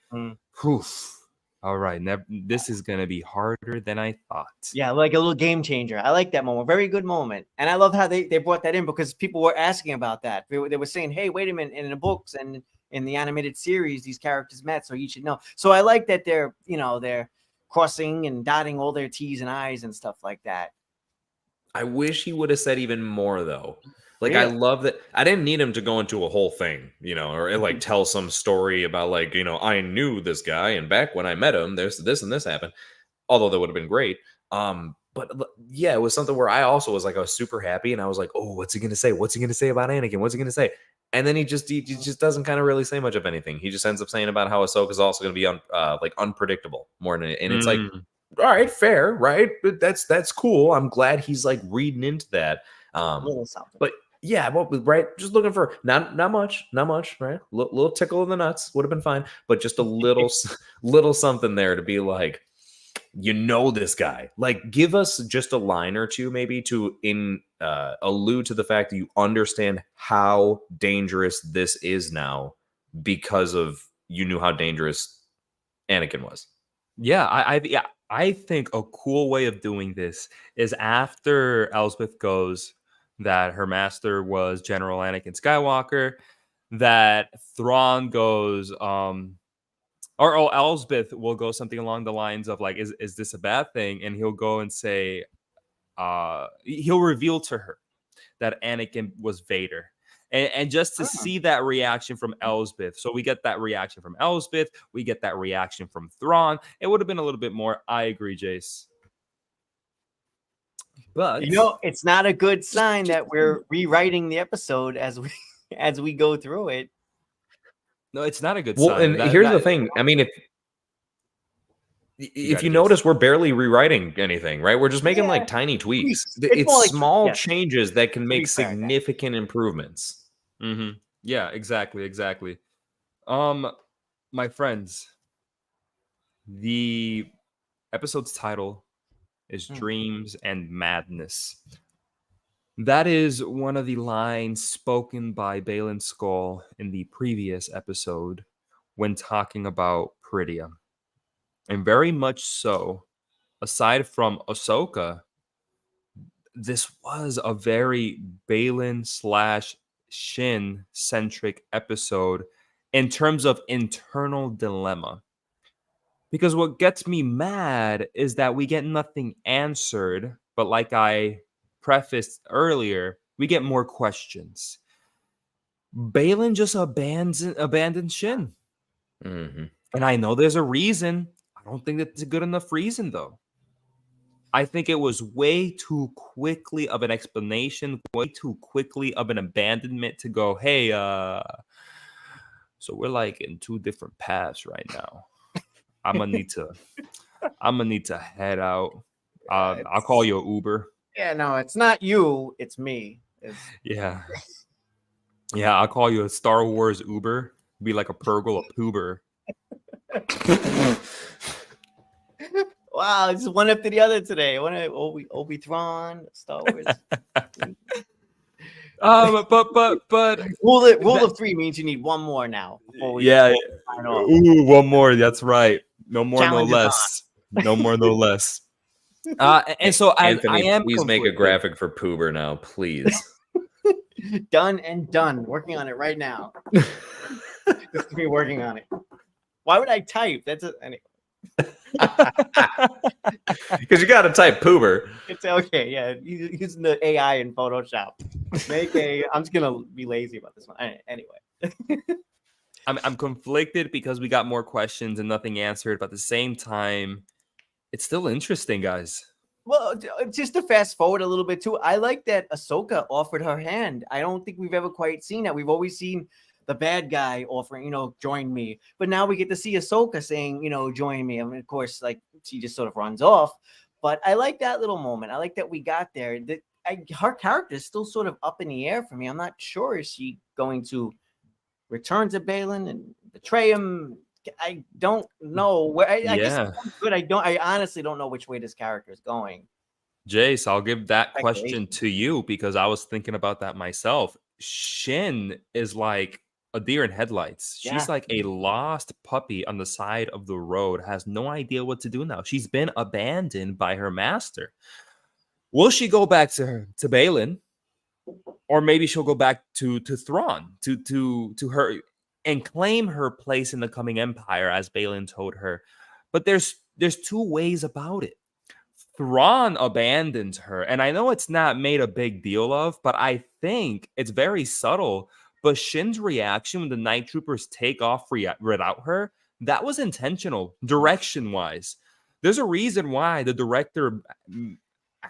poof. All right, this is going to be harder than I thought. Yeah, like a little game changer. I like that moment. Very good moment. And I love how they brought that in because people were asking about that. They were saying, hey, wait a minute, in the books and in the animated series, these characters met, so you should know. So I like that they're crossing and dotting all their T's and I's and stuff like that. I wish he would have said even more, though. Like, Yeah. I love that. I didn't need him to go into a whole thing, or like tell some story about like, I knew this guy and back when I met him, there's this and this happened. Although that would have been great. But yeah, it was something where I also was super happy and I was like, oh, what's he going to say? What's he going to say about Anakin? What's he going to say? And then he just doesn't kind of really say much of anything. He just ends up saying about how Ahsoka is also going to be unpredictable more than it. And it's like, all right, fair, right? But that's cool. I'm glad he's like reading into that. But yeah, right. Just looking for not much, right? Little tickle in the nuts would have been fine, but just a little something there to be like, this guy. Like, give us just a line or two, maybe to allude to the fact that you understand how dangerous this is now because of you knew how dangerous Anakin was. Yeah, I think a cool way of doing this is after Elsbeth goes that her master was General Anakin Skywalker, that Thrawn goes, or Elsbeth will go something along the lines of like, is this a bad thing? And he'll go and say, he'll reveal to her that Anakin was Vader. And just to see that reaction from Elsbeth. So we get that reaction from Elsbeth. We get that reaction from Thrawn. It would have been a little bit more. I agree, Jace. But it's not a good sign that we're rewriting the episode as we go through it. No, it's not a good sign. And here's the thing. I mean, if you notice, we're barely rewriting anything, right? We're just making like tiny tweaks. It's like, small changes that can make significant improvements. Mm-hmm. Yeah, exactly. My friends, the episode's title is Dreams and Madness. That is one of the lines spoken by Baylan Skoll in the previous episode when talking about Peridia. And very much so, aside from Ahsoka, this was a very Baylan/Shin-centric episode in terms of internal dilemma. Because what gets me mad is that we get nothing answered, but like I prefaced earlier, we get more questions. Baylan just abandoned Shin. Mm-hmm. And I know there's a reason. I don't think that's a good enough reason, though. I think it was way too quickly of an explanation, way too quickly of an abandonment to go, hey, so we're like in two different paths right now. I'm gonna need to head out. I'll call you an Uber. Yeah, no, it's not you, it's me. Yeah, I'll call you a Star Wars Uber. Be like a Purgle, a Poober. Wow, it's one after the other today. One Obi-Thrawn, Star Wars. But rule of three means you need one more now. Ooh, one more. That's right. No more, no less. No more, no less. And so Anthony, I am. Please make a graphic for Poober now, please. Done and done. Working on it right now. Just me working on it. Why would I type? Anyway. Because you got to type Poober. It's okay. Yeah, using the AI in Photoshop. I'm just gonna be lazy about this one. Anyway. I'm conflicted because we got more questions and nothing answered, but at the same time, it's still interesting, guys. Well, just to fast forward a little bit too, I like that Ahsoka offered her hand. I don't think we've ever quite seen that. We've always seen the bad guy offering, join me. But now we get to see Ahsoka saying, join me. I mean, of course, like she just sort of runs off. But I like that little moment. I like that we got there. Her character is still sort of up in the air for me. I'm not sure, is she going to return to Baylan and betray him? I don't know. I honestly don't know which way this character is going. Jace, I'll give that question Speculation. to you because I was thinking about that myself. Shin is like a deer in headlights. Yeah. She's like a lost puppy on the side of the road, has no idea what to do now. She's been abandoned by her master. Will she go back to Balin? Or maybe she'll go back to Thrawn, to her, and claim her place in the coming empire, as Balin told her. But there's two ways about it. Thrawn abandons her, and I know it's not made a big deal of, but I think it's very subtle. But Shin's reaction when the night troopers take off without her, that was intentional, direction wise. There's a reason why the director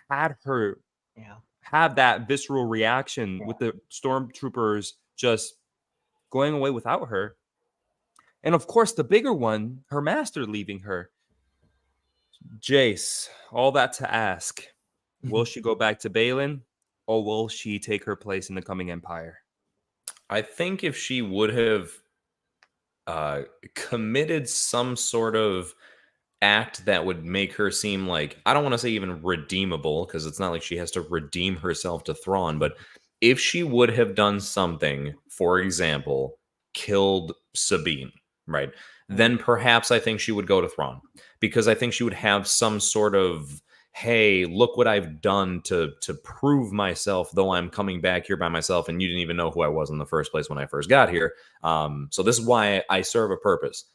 had her Yeah. have that visceral reaction with the stormtroopers just going away without her. And of course, the bigger one, her master leaving her. Jace, all that to ask, will she go back to Balin, or will she take her place in the coming empire? I think if she would have committed some sort of act that would make her seem like, I don't want to say even redeemable, because it's not like she has to redeem herself to Thrawn, but if she would have done something, for example, killed Sabine, right, then perhaps I think she would go to Thrawn, because I think she would have some sort of, hey, look what I've done to prove myself, though I'm coming back here by myself and you didn't even know who I was in the first place when I first got here. So this is why I serve a purpose.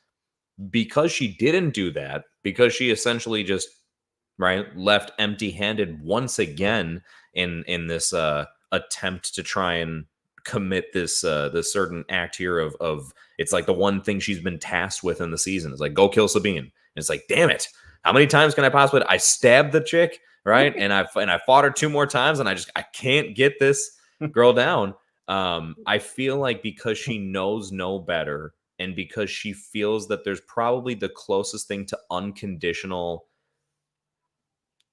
Because she didn't do that, because she essentially just left empty-handed once again in this attempt to try and commit this certain act here of it's like the one thing she's been tasked with in the season. It's like, go kill Sabine. And it's like, damn it, how many times can I possibly? I stabbed the chick, right? and I fought her 2 more times, and I can't get this girl down. I feel like because she knows no better, and because she feels that there's probably the closest thing to unconditional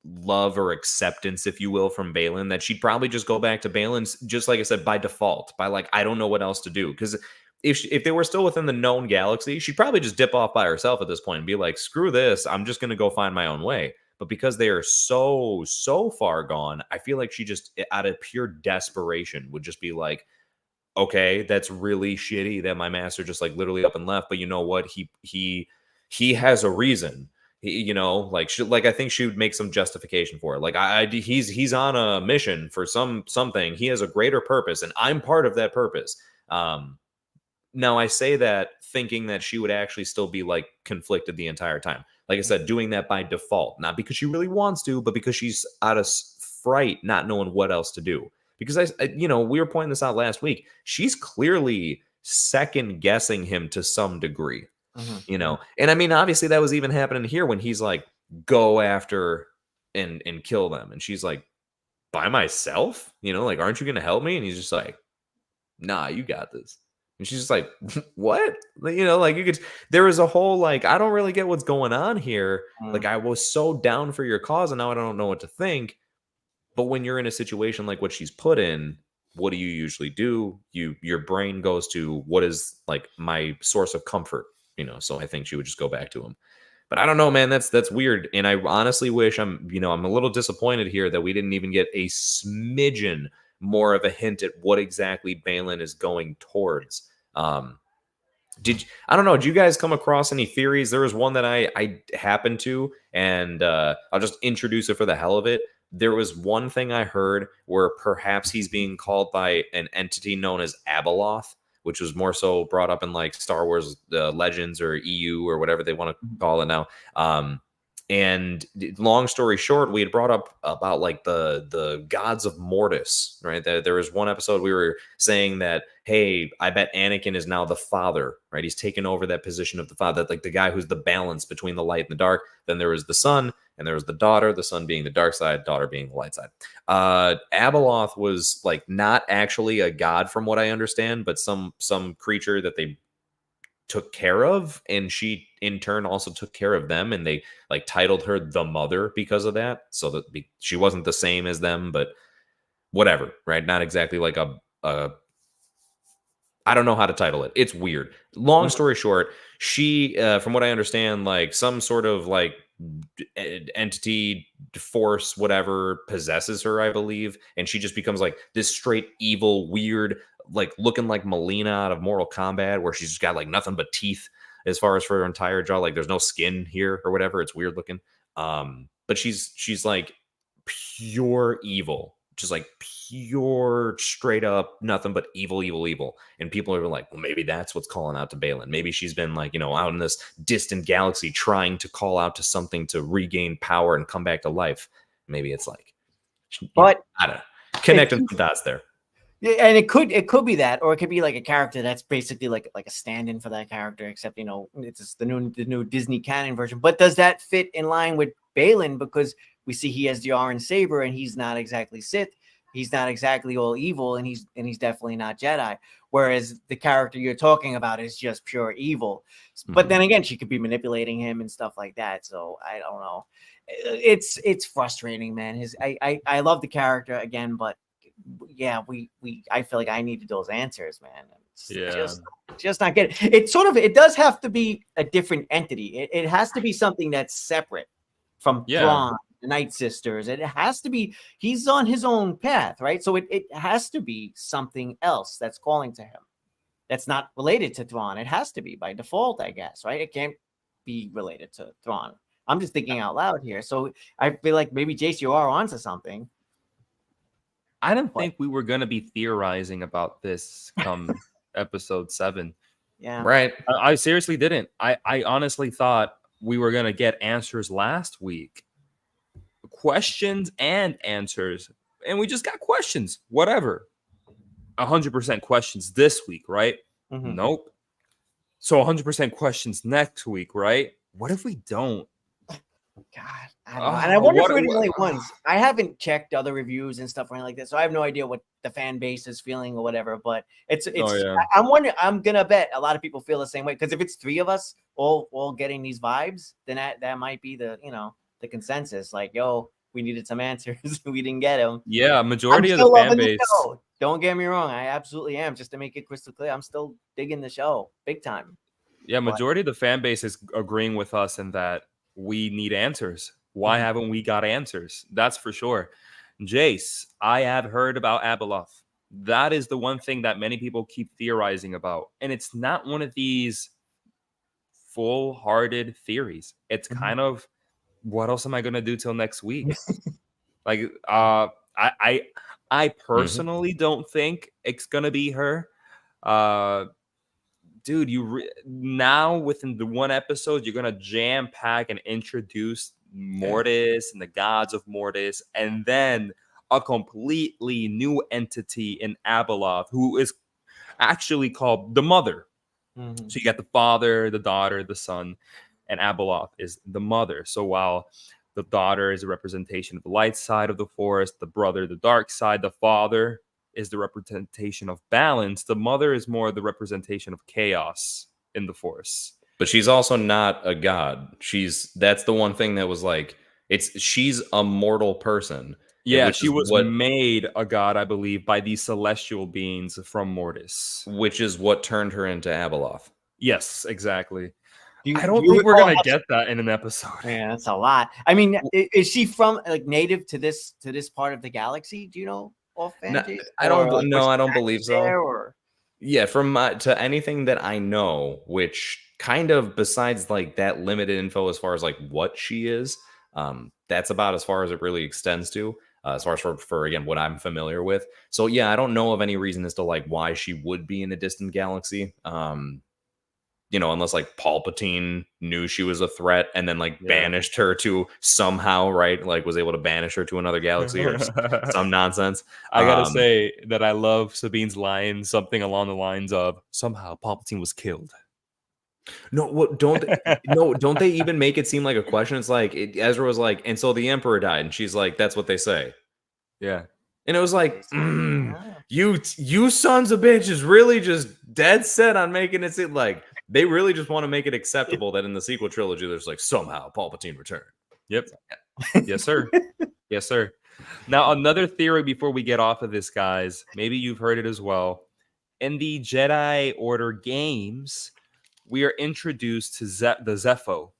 love or acceptance, if you will, from Balin, that she'd probably just go back to Balin's, just like I said, by default, by like, I don't know what else to do. Because if they were still within the known galaxy, she'd probably just dip off by herself at this point and be like, screw this, I'm just going to go find my own way. But because they are so far gone, I feel like she just, out of pure desperation, would just be like, okay, that's really shitty that my master just like literally up and left. But you know what? He has a reason. Like I think she would make some justification for it. Like he's on a mission for something. He has a greater purpose, and I'm part of that purpose. Now I say that thinking that she would actually still be like conflicted the entire time. Like I said, doing that by default, not because she really wants to, but because she's out of fright, not knowing what else to do. Because we were pointing this out last week. She's clearly second guessing him to some degree, And I mean, obviously that was even happening here when he's like, go after and kill them. And she's like, by myself? Like, aren't you going to help me? And he's just like, nah, you got this. And she's just like, what? Like you could, there was a whole, like, I don't really get what's going on here. Like, I was so down for your cause and now I don't know what to think. But when you're in a situation like what she's put in, what do you usually do? Your brain goes to what is like my source of comfort, So I think she would just go back to him. But I don't know, man. That's weird, and I honestly wish I'm a little disappointed here that we didn't even get a smidgen more of a hint at what exactly Balin is going towards. I don't know. Did you guys come across any theories? There was one that I happened to, and I'll just introduce it for the hell of it. There was one thing I heard where perhaps he's being called by an entity known as Abeloth, which was more so brought up in like Star Wars Legends or EU or whatever they want to call it now. And long story short, we had brought up about like the gods of Mortis, right? There was one episode we were saying that, hey, I bet Anakin is now the father, right? He's taken over that position of the father, like the guy who's the balance between the light and the dark. Then there was the son, and there was the daughter, the son being the dark side, daughter being the light side. Abeloth was like not actually a god from what I understand, but some creature that they took care of, and she in turn also took care of them, and they like titled her the mother because of that, so that she wasn't the same as them, but whatever, right? Not exactly like a I don't know how to title it. It's weird. Long story short, she from what I understand, like some sort of like entity, force, whatever possesses her, I believe, and she just becomes like this straight evil, weird, like looking like Melina out of Mortal Kombat, where she's just got like nothing but teeth as far as for her entire jaw. Like there's no skin here or whatever. It's weird looking. But she's like pure evil, just like pure straight up nothing but evil, evil, evil. And people are like, well, maybe that's what's calling out to Balin. Maybe she's been like, out in this distant galaxy trying to call out to something to regain power and come back to life. Maybe it's like, but I don't know, connecting some dots there. Yeah, and it could be that, or it could be like a character that's basically like a stand-in for that character, except it's just the new Disney canon version. But does that fit in line with Balin? Because we see he has the Iron Saber, and he's not exactly Sith, he's not exactly all evil, and he's definitely not Jedi. Whereas the character you're talking about is just pure evil. But then again, she could be manipulating him and stuff like that. So I don't know. It's frustrating, man. I love the character again, but yeah, I feel like I needed those answers, man. It's just not good. It does have to be a different entity. It has to be something that's separate from Thrawn, the Night Sisters. It has to be, he's on his own path, right? So it has to be something else that's calling to him. That's not related to Thrawn. It has to be by default, I guess, right? It can't be related to Thrawn. I'm just thinking out loud here. So I feel like maybe Jace, you are onto something. I didn't think we were going to be theorizing about this come episode 7. Yeah. Right. I seriously didn't. I honestly thought we were going to get answers last week. Questions and answers. And we just got questions. Whatever. 100% questions this week, right? Mm-hmm. Nope. So 100% questions next week, right? What if we don't? God, I don't know. And I wonder if we're the only ones. I haven't checked other reviews and stuff or anything like that, so I have no idea what the fan base is feeling or whatever. But I'm wondering. I'm gonna bet a lot of people feel the same way, because if it's 3 of us all getting these vibes, then that might be the the consensus. Like, yo, we needed some answers, we didn't get them. Yeah, majority of the fan base. Don't get me wrong, I absolutely am. Just to make it crystal clear, I'm still digging the show big time. Yeah, majority of the fan base is agreeing with us in that we need answers. Why haven't we got answers? That's for sure. Jace, I have heard about Abeloth. That is the one thing that many people keep theorizing about. And it's not one of these full-hearted theories. It's kind of, what else am I going to do till next week? Like, I personally don't think it's going to be her. Dude, now within the one episode, you're gonna jam pack and introduce Mortis and the gods of Mortis, and then a completely new entity in Abeloth, who is actually called the Mother. So you got the father, the daughter, the son, and Abeloth is the mother. So while the daughter is a representation of the light side of the Force, the brother, the dark side, the father is the representation of balance, the mother is more the representation of chaos in the Force. But she's also not a god. That's the one thing that was like, she's a mortal person. Yeah, she was made a god, I believe, by these celestial beings from Mortis, which is what turned her into Abeloth. Yes, exactly. I don't think we're gonna get that in an episode. Yeah, that's a lot. I mean, is she from like native to this part of the galaxy? Do you know? I don't believe so. Yeah, from to anything that I know, which kind of besides like that limited info as far as like what she is, that's about as far as it really extends to, as far as for again what I'm familiar with. So yeah, I don't know of any reason as to like why she would be in a distant galaxy. Unless like Palpatine knew she was a threat and then like banished her to somehow, right? Like was able to banish her to another galaxy or some nonsense. I gotta say that I love Sabine's line, something along the lines of somehow Palpatine was killed. No, don't they even make it seem like a question? It's like Ezra was like, and so the Emperor died, and she's like, that's what they say. Yeah. And it was like, you sons of bitches really just dead set on making it seem like they really just want to make it acceptable that in the sequel trilogy, there's like somehow Palpatine returned. Yep. Yes, sir. Yes, sir. Now, another theory before we get off of this, guys, maybe you've heard it as well. In the Jedi Order games, we are introduced to the Zepho.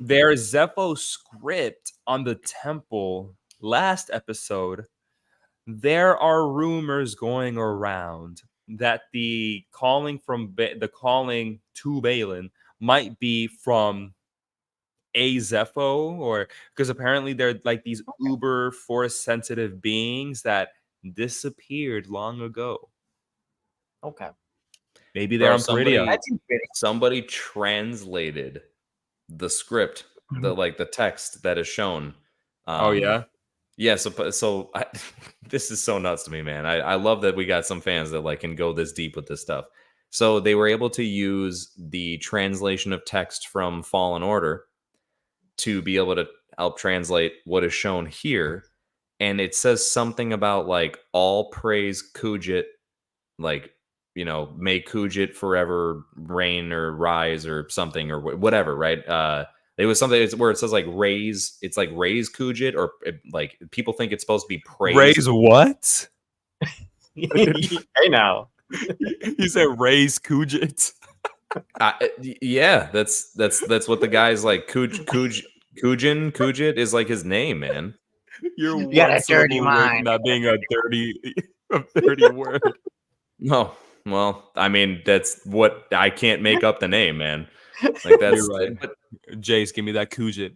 their Zepho script on the temple last episode, there are rumors going around that the calling to Balin might be from a Zepho, or because apparently they're like these uber force sensitive beings that disappeared long ago. Okay. Maybe they're on Peridia. Somebody translated the script, the text that is shown. Oh yeah. Yeah, so this is so nuts to me, man. I love that we got some fans that like can go this deep with this stuff. So they were able to use the translation of text from Fallen Order to be able to help translate what is shown here. And it says something about like all praise Kujit, like, you know, may Kujit forever reign or rise or something or whatever, right? It was something where it says like raise, it's like raise Kujit, or like people think it's supposed to be praise. Raise what? Hey now. You said raise Kujit. Yeah, that's what the guy's like. Kujit is like his name, man. You got a dirty mind. Not being a dirty word. No, well, I mean that's what I can't make up the name, man. Like that's You're right. But Jace, give me that Kujit.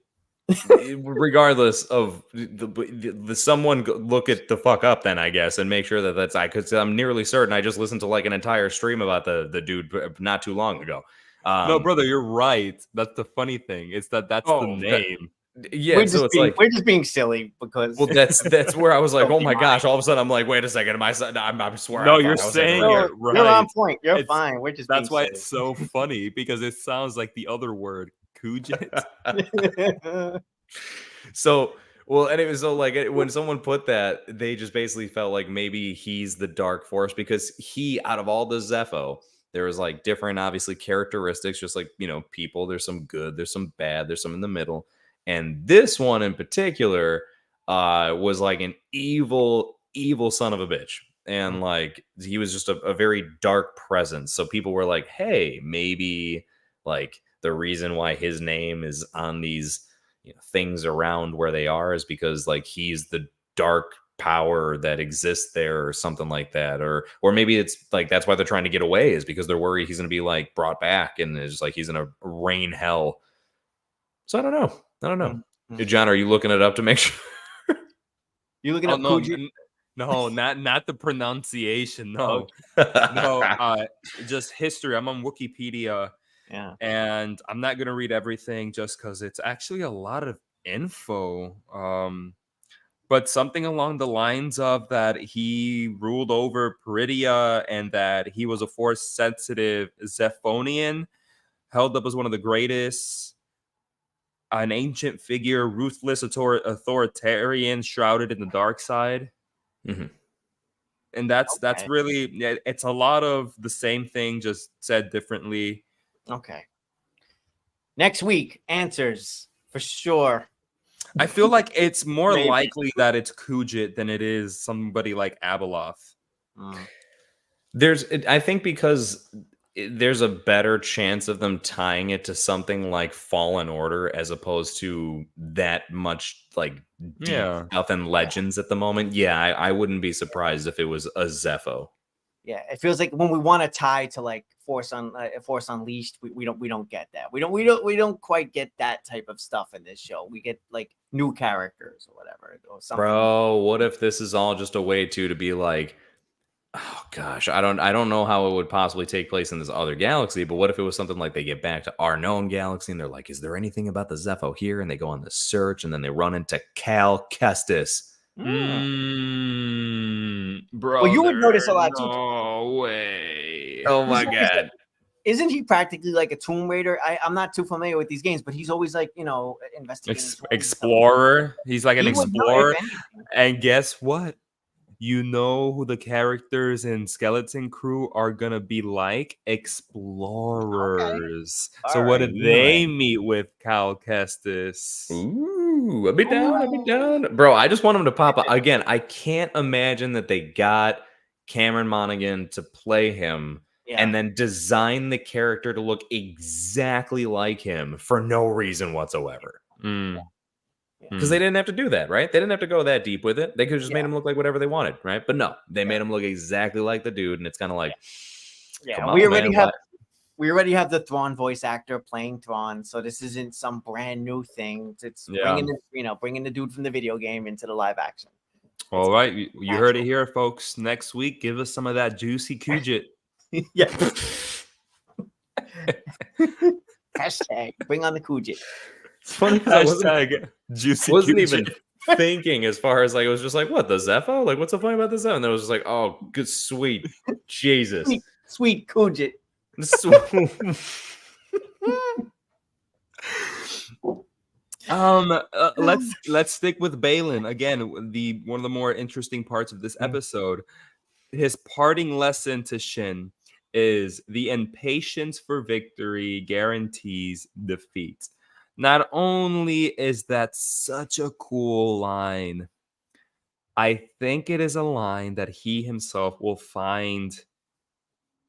Regardless of the someone look it the fuck up then, I guess, and make sure that that's because I'm nearly certain I just listened to like an entire stream about the dude not too long ago. No, brother, you're right. That's the funny thing. It's that's the name. Yeah, we're just being silly because that's where I was like, oh my gosh! All of a sudden, I'm like, wait a second, I'm swearing. No, you're saying it right. You're on point. You're fine. We're just that's why it's so funny because it sounds like the other word, Kujit. So, well, and it was so like when someone put that, they just basically felt like maybe he's the dark force because he, out of all the Zepho, there was like different, obviously, characteristics, just like, you know, people. There's some good, there's some bad, there's some in the middle. And this one in particular was like an evil son of a bitch. And like he was just a very dark presence. So people were like, hey, maybe like the reason why his name is on these, you know, things around where they are is because like he's the dark power that exists there or something like that. Or maybe it's like that's why they're trying to get away, is because they're worried he's going to be like brought back and it's like he's going to rain hell. So I don't know. Mm-hmm. John, are you looking it up to make sure? You looking up Kujit? No, not the pronunciation. No, just history. I'm on Wikipedia. Yeah, and I'm not gonna read everything just because it's actually a lot of info. But something along the lines of that he ruled over Peridia and that he was a force-sensitive Zephonian, held up as one of the greatest. An ancient figure, ruthless authoritarian, shrouded in the dark side. Mm-hmm. And that's really, it's a lot of the same thing, just said differently. Okay. Next week, answers for sure. I feel like it's more likely that it's Kujit than it is somebody like Abeloth. I think because there's a better chance of them tying it to something like Fallen Order as opposed to that much like deep stuff and legends at the moment. Yeah, I wouldn't be surprised if it was a Zepho. Yeah, it feels like when we want to tie to like Force Unleashed, we don't get that. We don't quite get that type of stuff in this show. We get like new characters or whatever or something. Bro, what if this is all just a way to be like, oh gosh, I don't know how it would possibly take place in this other galaxy, but what if it was something like they get back to our known galaxy and they're like, is there anything about the Zepho here? And they go on the search and then they run into Cal Kestis. Bro, well, you would notice a lot too. No way. Oh my god. Isn't he practically like a Tomb Raider? I'm not too familiar with these games, but he's always like, you know, investigating. Explorer. He's like an explorer. And guess what? You know who the characters in Skeleton Crew are gonna be like? Explorers. Okay. So what did they meet with Cal Kestis? Ooh, I'll be down. Bro, I just want him to pop up. Again, I can't imagine that they got Cameron Monaghan to play him and then design the character to look exactly like him for no reason whatsoever. Because they didn't have to do that, right? They didn't have to go that deep with it. They could have just made him look like whatever they wanted, right? But no, they made him look exactly like the dude, and it's kind of like, come on, we already have the Thrawn voice actor playing Thrawn, so this isn't some brand new thing. It's bringing the dude from the video game into the live action. All right, you heard it here, folks. Next week, give us some of that juicy Kujit. Yeah. Hashtag bring on the Kujit. It's funny because I wasn't even thinking as far as like it was just like, what, the Zepho? Like, what's so funny about the Zepho? And then it was just like, oh, good, sweet Jesus, sweet Kujit. Let's stick with Balin again. One of the more interesting parts of this episode, his parting lesson to Shin is the impatience for victory guarantees defeat. Not only is that such a cool line, I think it is a line that he himself will find.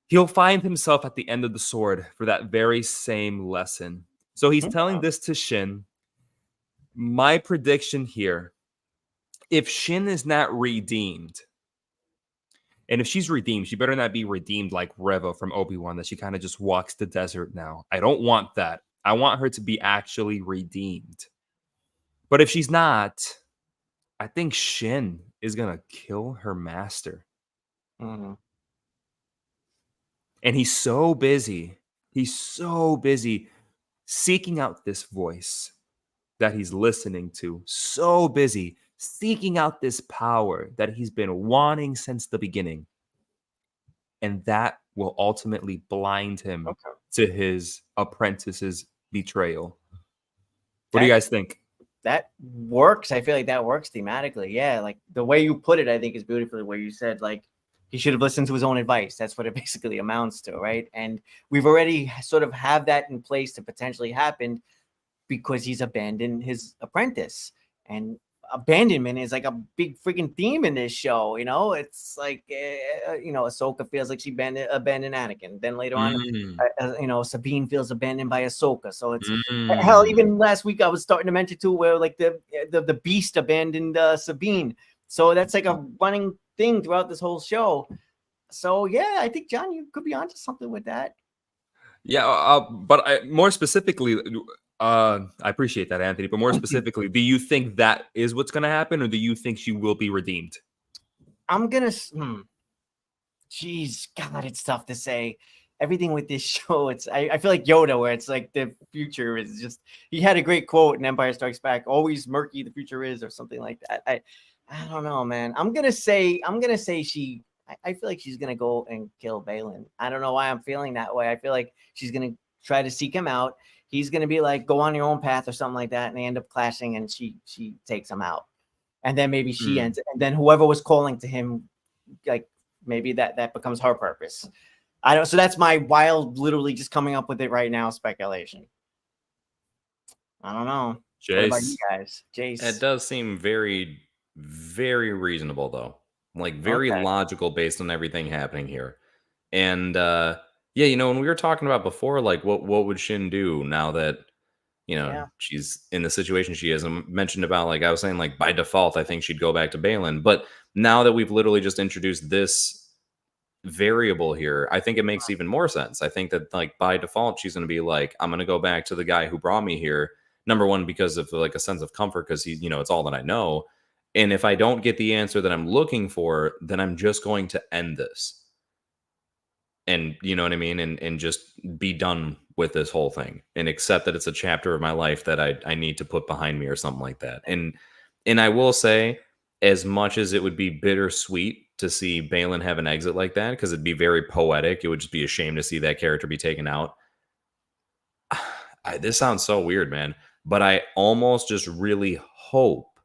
He'll find himself at the end of the sword for that very same lesson. So he's telling this to Shin. My prediction here, if Shin is not redeemed, and if she's redeemed, she better not be redeemed like Reva from Obi-Wan, that she kind of just walks the desert now. I don't want that. I want her to be actually redeemed. But if she's not, I think Shin is going to kill her master. And he's so busy. He's so busy seeking out this voice that he's listening to. So busy seeking out this power that he's been wanting since the beginning. And that will ultimately blind him to his apprentice's betrayal. What do you guys think? That works. I feel like that works thematically. Yeah, like the way you put it, I think is beautiful. Where you said like he should have listened to his own advice. That's what it basically amounts to, right? And we've already sort of have that in place to potentially happen because he's abandoned his apprentice. And abandonment is like a big freaking theme in this show. You know, it's like Ahsoka feels like she abandoned Anakin. Then later on, Sabine feels abandoned by Ahsoka. So it's hell. Even last week, I was starting to mention too, where like the Beast abandoned Sabine. So that's like a running thing throughout this whole show. So yeah, I think John, you could be onto something with that. Yeah, but more specifically. I appreciate that, Anthony. But more specifically, do you think that is what's going to happen, or do you think she will be redeemed? I'm gonna. Jeez, God, it's tough to say. Everything with this show, I feel like Yoda, where it's like the future is just. He had a great quote in Empire Strikes Back: "Always murky the future is," or something like that. I don't know, man. I'm gonna say she. I feel like she's gonna go and kill Balin. I don't know why I'm feeling that way. I feel like she's gonna try to seek him out. He's going to be like, go on your own path or something like that. And they end up clashing and she takes him out. And then maybe she ends. And then whoever was calling to him, like maybe that becomes her purpose. I don't. So that's my wild, literally just coming up with it right now, speculation. I don't know. Jace. What about you guys? Jace. It does seem very, very reasonable though. Like very logical based on everything happening here. And, yeah, when we were talking about before, like what would Shin do now that, she's in the situation she is? I mentioned about, like, I was saying, like, by default, I think she'd go back to Balin. But now that we've literally just introduced this variable here, I think it makes even more sense. I think that, like, by default, she's going to be like, I'm going to go back to the guy who brought me here. Number one, because of, like, a sense of comfort, because he's, it's all that I know. And if I don't get the answer that I'm looking for, then I'm just going to end this. And you know what I mean? And just be done with this whole thing and accept that it's a chapter of my life that I need to put behind me or something like that. And I will say, as much as it would be bittersweet to see Balin have an exit like that, because it'd be very poetic, it would just be a shame to see that character be taken out. This sounds so weird, man. But I almost just really hope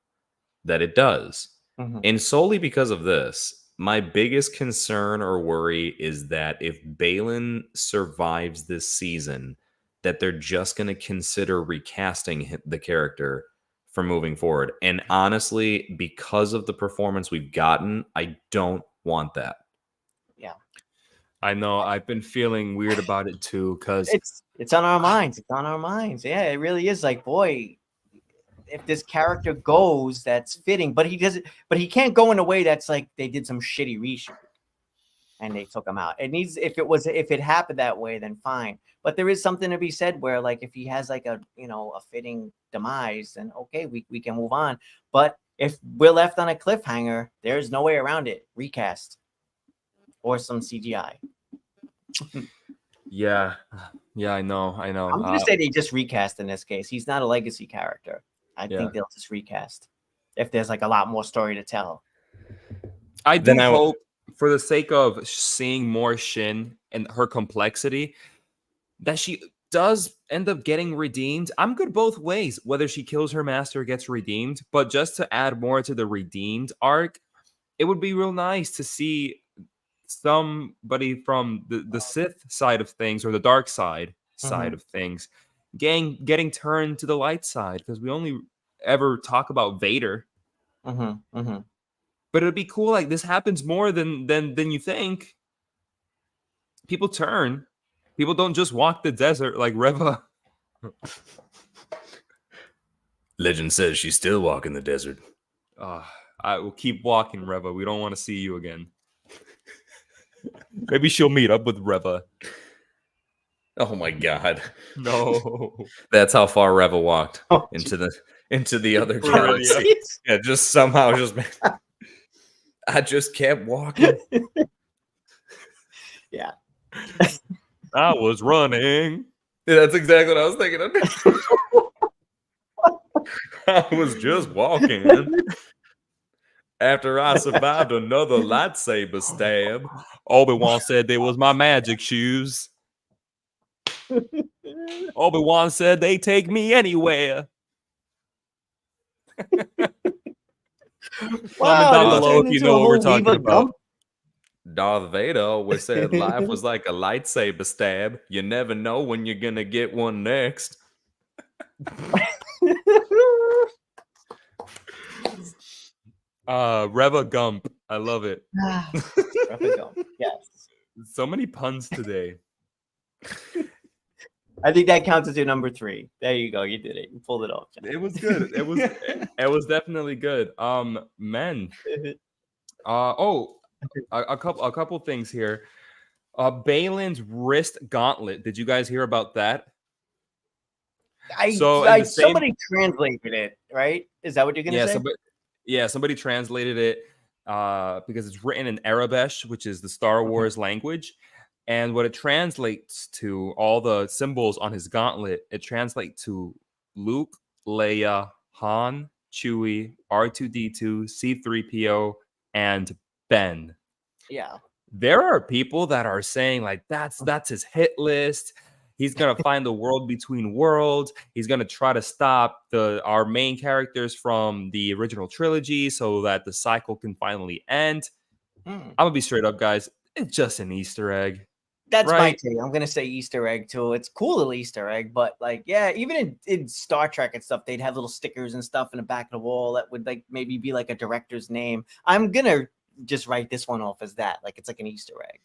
that it does. And solely because of this, my biggest concern or worry is that if Balin survives this season, that they're just going to consider recasting the character for moving forward. And honestly, because of the performance we've gotten, I don't want that. Yeah. I know. I've been feeling weird about it too, because It's on our minds. It's on our minds. Yeah, it really is. Like, boy, if this character goes, that's fitting. But he doesn't. But he can't go in a way that's like they did some shitty reshoot and they took him out. It needs. If it happened that way, then fine. But there is something to be said where, like, if he has like a fitting demise, then okay, we can move on. But if we're left on a cliffhanger, there's no way around it. Recast or some CGI. Yeah, I know. I'm gonna say they just recast in this case. He's not a legacy character. I think they'll just recast if there's like a lot more story to tell. I do hope, for the sake of seeing more Shin and her complexity, that she does end up getting redeemed. I'm good both ways, whether she kills her master or gets redeemed. But just to add more to the redeemed arc, it would be real nice to see somebody from the Sith side of things, or the dark side of things, getting turned to the light side, because we only ever talk about Vader. But it'd be cool, like, this happens more than you think. People turn. People don't just walk the desert like Reva. Legend says she's still walking the desert. I will keep walking, Reva. We don't want to see you again. Maybe she'll meet up with Reva. Oh my god. No. That's how far Reva walked into the other galaxy. Yeah, just somehow I just kept walking. Yeah. I was running. Yeah, that's exactly what I was thinking of. I was just walking. After I survived another lightsaber stab, Obi-Wan said they was my magic shoes. Obi-Wan said they take me anywhere. Comment down below if you know what we're talking about. Darth Vader always said life was like a lightsaber stab. You never know when you're gonna get one next. Reva Gump. I love it. Reva Gump. Yes. So many puns today. I think that counts as your number 3. There you go. You did it. You pulled it off. John. It was good. It was definitely good. Men. A couple things here. Balin's wrist gauntlet. Did you guys hear about that? Somebody translated it, right? Is that what you're gonna say? Somebody translated it because it's written in Arabic, which is the Star Wars language. And what it translates to, all the symbols on his gauntlet, it translates to Luke, Leia, Han, Chewie, R2-D2, C-3PO, and Ben. Yeah. There are people that are saying, like, that's his hit list. He's gonna find the world between worlds. He's gonna try to stop our main characters from the original trilogy so that the cycle can finally end. I'm gonna be straight up, guys. It's just an Easter egg. That's my take. I'm gonna say Easter egg too. It's cool little Easter egg, but like, yeah, even in Star Trek and stuff, they'd have little stickers and stuff in the back of the wall that would like maybe be like a director's name. I'm gonna just write this one off as that. Like, it's like an Easter egg.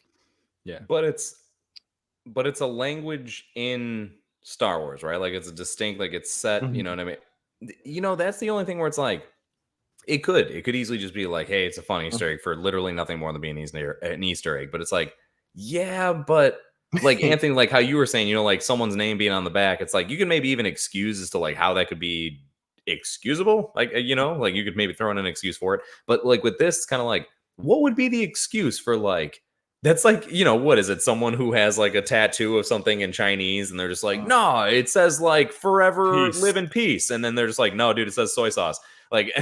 Yeah, but it's a language in Star Wars, right? Like, it's a distinct, like, it's set. You know what I mean? That's the only thing where it's like, it could easily just be like, hey, it's a fun Easter egg for literally nothing more than being an Easter egg. But it's like, yeah, but like Anthony, like how you were saying, like someone's name being on the back, it's like you can maybe even excuse as to like how that could be excusable. Like, like you could maybe throw in an excuse for it. But like with this, it's kind of like, what would be the excuse for like, that's like, what is it? Someone who has like a tattoo of something in Chinese and they're just like, no, it says like forever live in peace. And then they're just like, no, dude, it says soy sauce. Like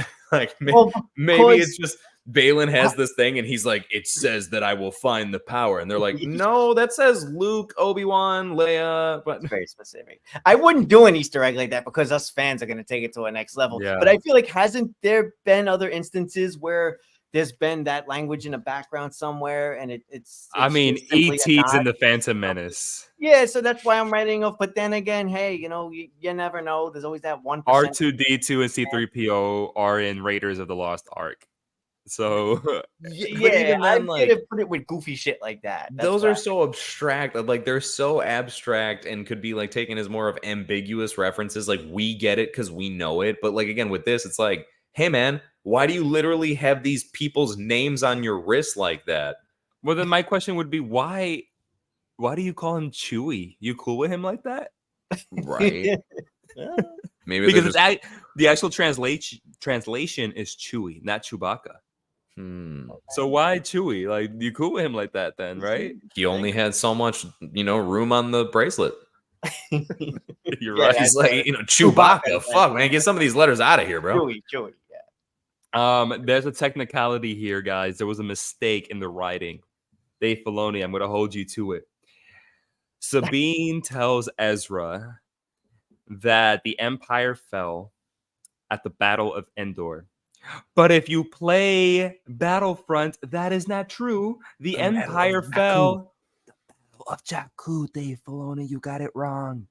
maybe it's just Balin has this thing and he's like, it says that I will find the power. And they're like, no, that says Luke, Obi-Wan, Leia. But it's very specific. I wouldn't do an Easter egg like that because us fans are going to take it to a next level. Yeah. But I feel like, hasn't there been other instances where there's been that language in the background somewhere and it's I mean, E.T.'s in the Phantom Menace. Yeah, so that's why I'm writing off. But then again, hey, you never know. There's always that 1%. R2-D2 and C-3PO are in Raiders of the Lost Ark. So Yeah, but even I then, like, didn't put it with goofy shit like that. That's those why. are so abstract. Like, they're so abstract and could be like taken as more of ambiguous references. Like, we get it because we know it. But like, again, with this, it's like, hey man, why do you literally have these people's names on your wrist like that? well, then my question would be, why do you call him Chewy? You cool with him like that? Right. Maybe Because they're just the actual translation is Chewy, not Chewbacca. So why Chewy? Like, you cool with him like that then, right? he only had so much, room on the bracelet. You're Yeah, right. He's like, Chewbacca, Chewbacca. Fuck, man, get some of these letters out of here, bro. Chewy. Yeah. There's a technicality here, guys. There was a mistake in the writing. Dave Filoni, I'm going to hold you to it. Sabine tells Ezra that the Empire fell at the Battle of Endor. But if you play Battlefront, that is not true. The Empire fell. The Battle of Jakku, Dave Filoni. You got it wrong.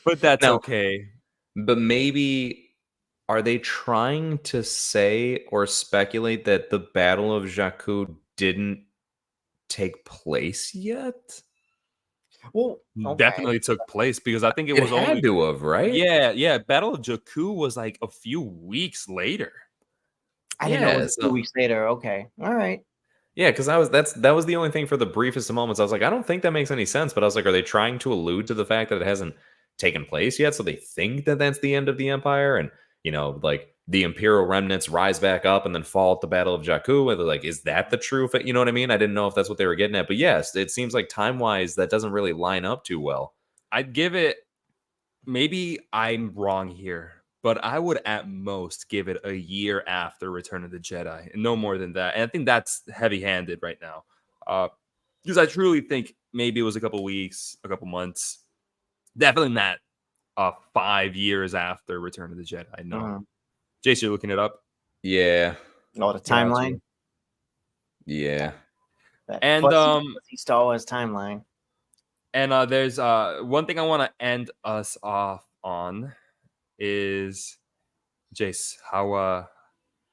But that's Now, okay. But maybe, are they trying to say or speculate that the Battle of Jakku didn't take place yet? Well, okay. Definitely took place because I think it was had only to have, right? Yeah. Battle of Jakku was like a few weeks later. I didn't know it was 2 weeks later. Okay. All right. Yeah, because that was the only thing for the briefest of moments. I was like, I don't think that makes any sense. But I was like, are they trying to allude to the fact that it hasn't taken place yet? So they think that that's the end of the Empire, and like the Imperial remnants rise back up and then fall at the Battle of Jakku. And they're like, is that the truth? You know what I mean? I didn't know if that's what they were getting at. But yes, it seems like time wise that doesn't really line up too well. I'd give it. Maybe I'm wrong here, but I would at most give it a year after Return of the Jedi, and no more than that. And I think that's heavy-handed right now, because I truly think maybe it was a couple weeks, a couple months, definitely not 5 years after Return of the Jedi. No, Jace, you're looking it up. Yeah. Oh, the timeline. Yeah. And Star Wars timeline. And there's one thing I want to end us off on is, Jace, how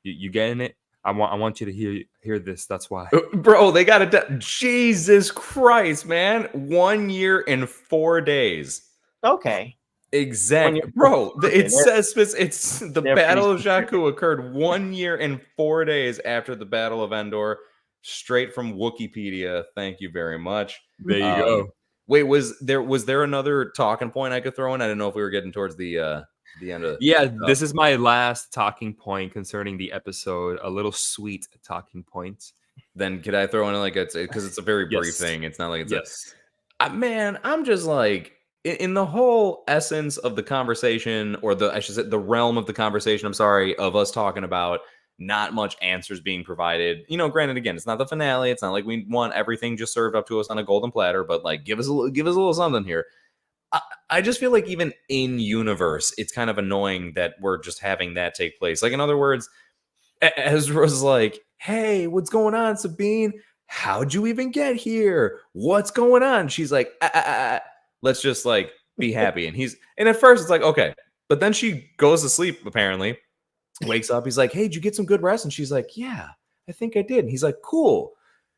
you getting it? I want you to hear this. That's why, bro. They got it. Jesus Christ, man! 1 year and 4 days. Okay. Exactly, bro. It says it's the Battle of Jakku occurred 1 year and 4 days after the Battle of Endor. Straight from Wikipedia. Thank you very much. There you go. Wait, was there another talking point I could throw in? I didn't know if we were getting towards the end of. Yeah, this is my last talking point concerning the episode. A little sweet talking point. Then could I throw in like because it's a very brief thing. It's not like it's man. I'm just like in the whole essence of the conversation, or I should say the realm of the conversation. I'm sorry, of us talking about not much answers being provided. Granted, again, it's not the finale. It's not like we want everything just served up to us on a golden platter, but like give us a little something here. I just feel like even in universe, it's kind of annoying that we're just having that take place. Like, in other words, Ezra's like, hey, what's going on, Sabine? How'd you even get here? What's going on? She's like, let's just like be happy. And at first it's like, okay. But then she goes to sleep, apparently. Wakes up. He's like, hey, did you get some good rest? And she's like, yeah, I think I did. And he's like, cool.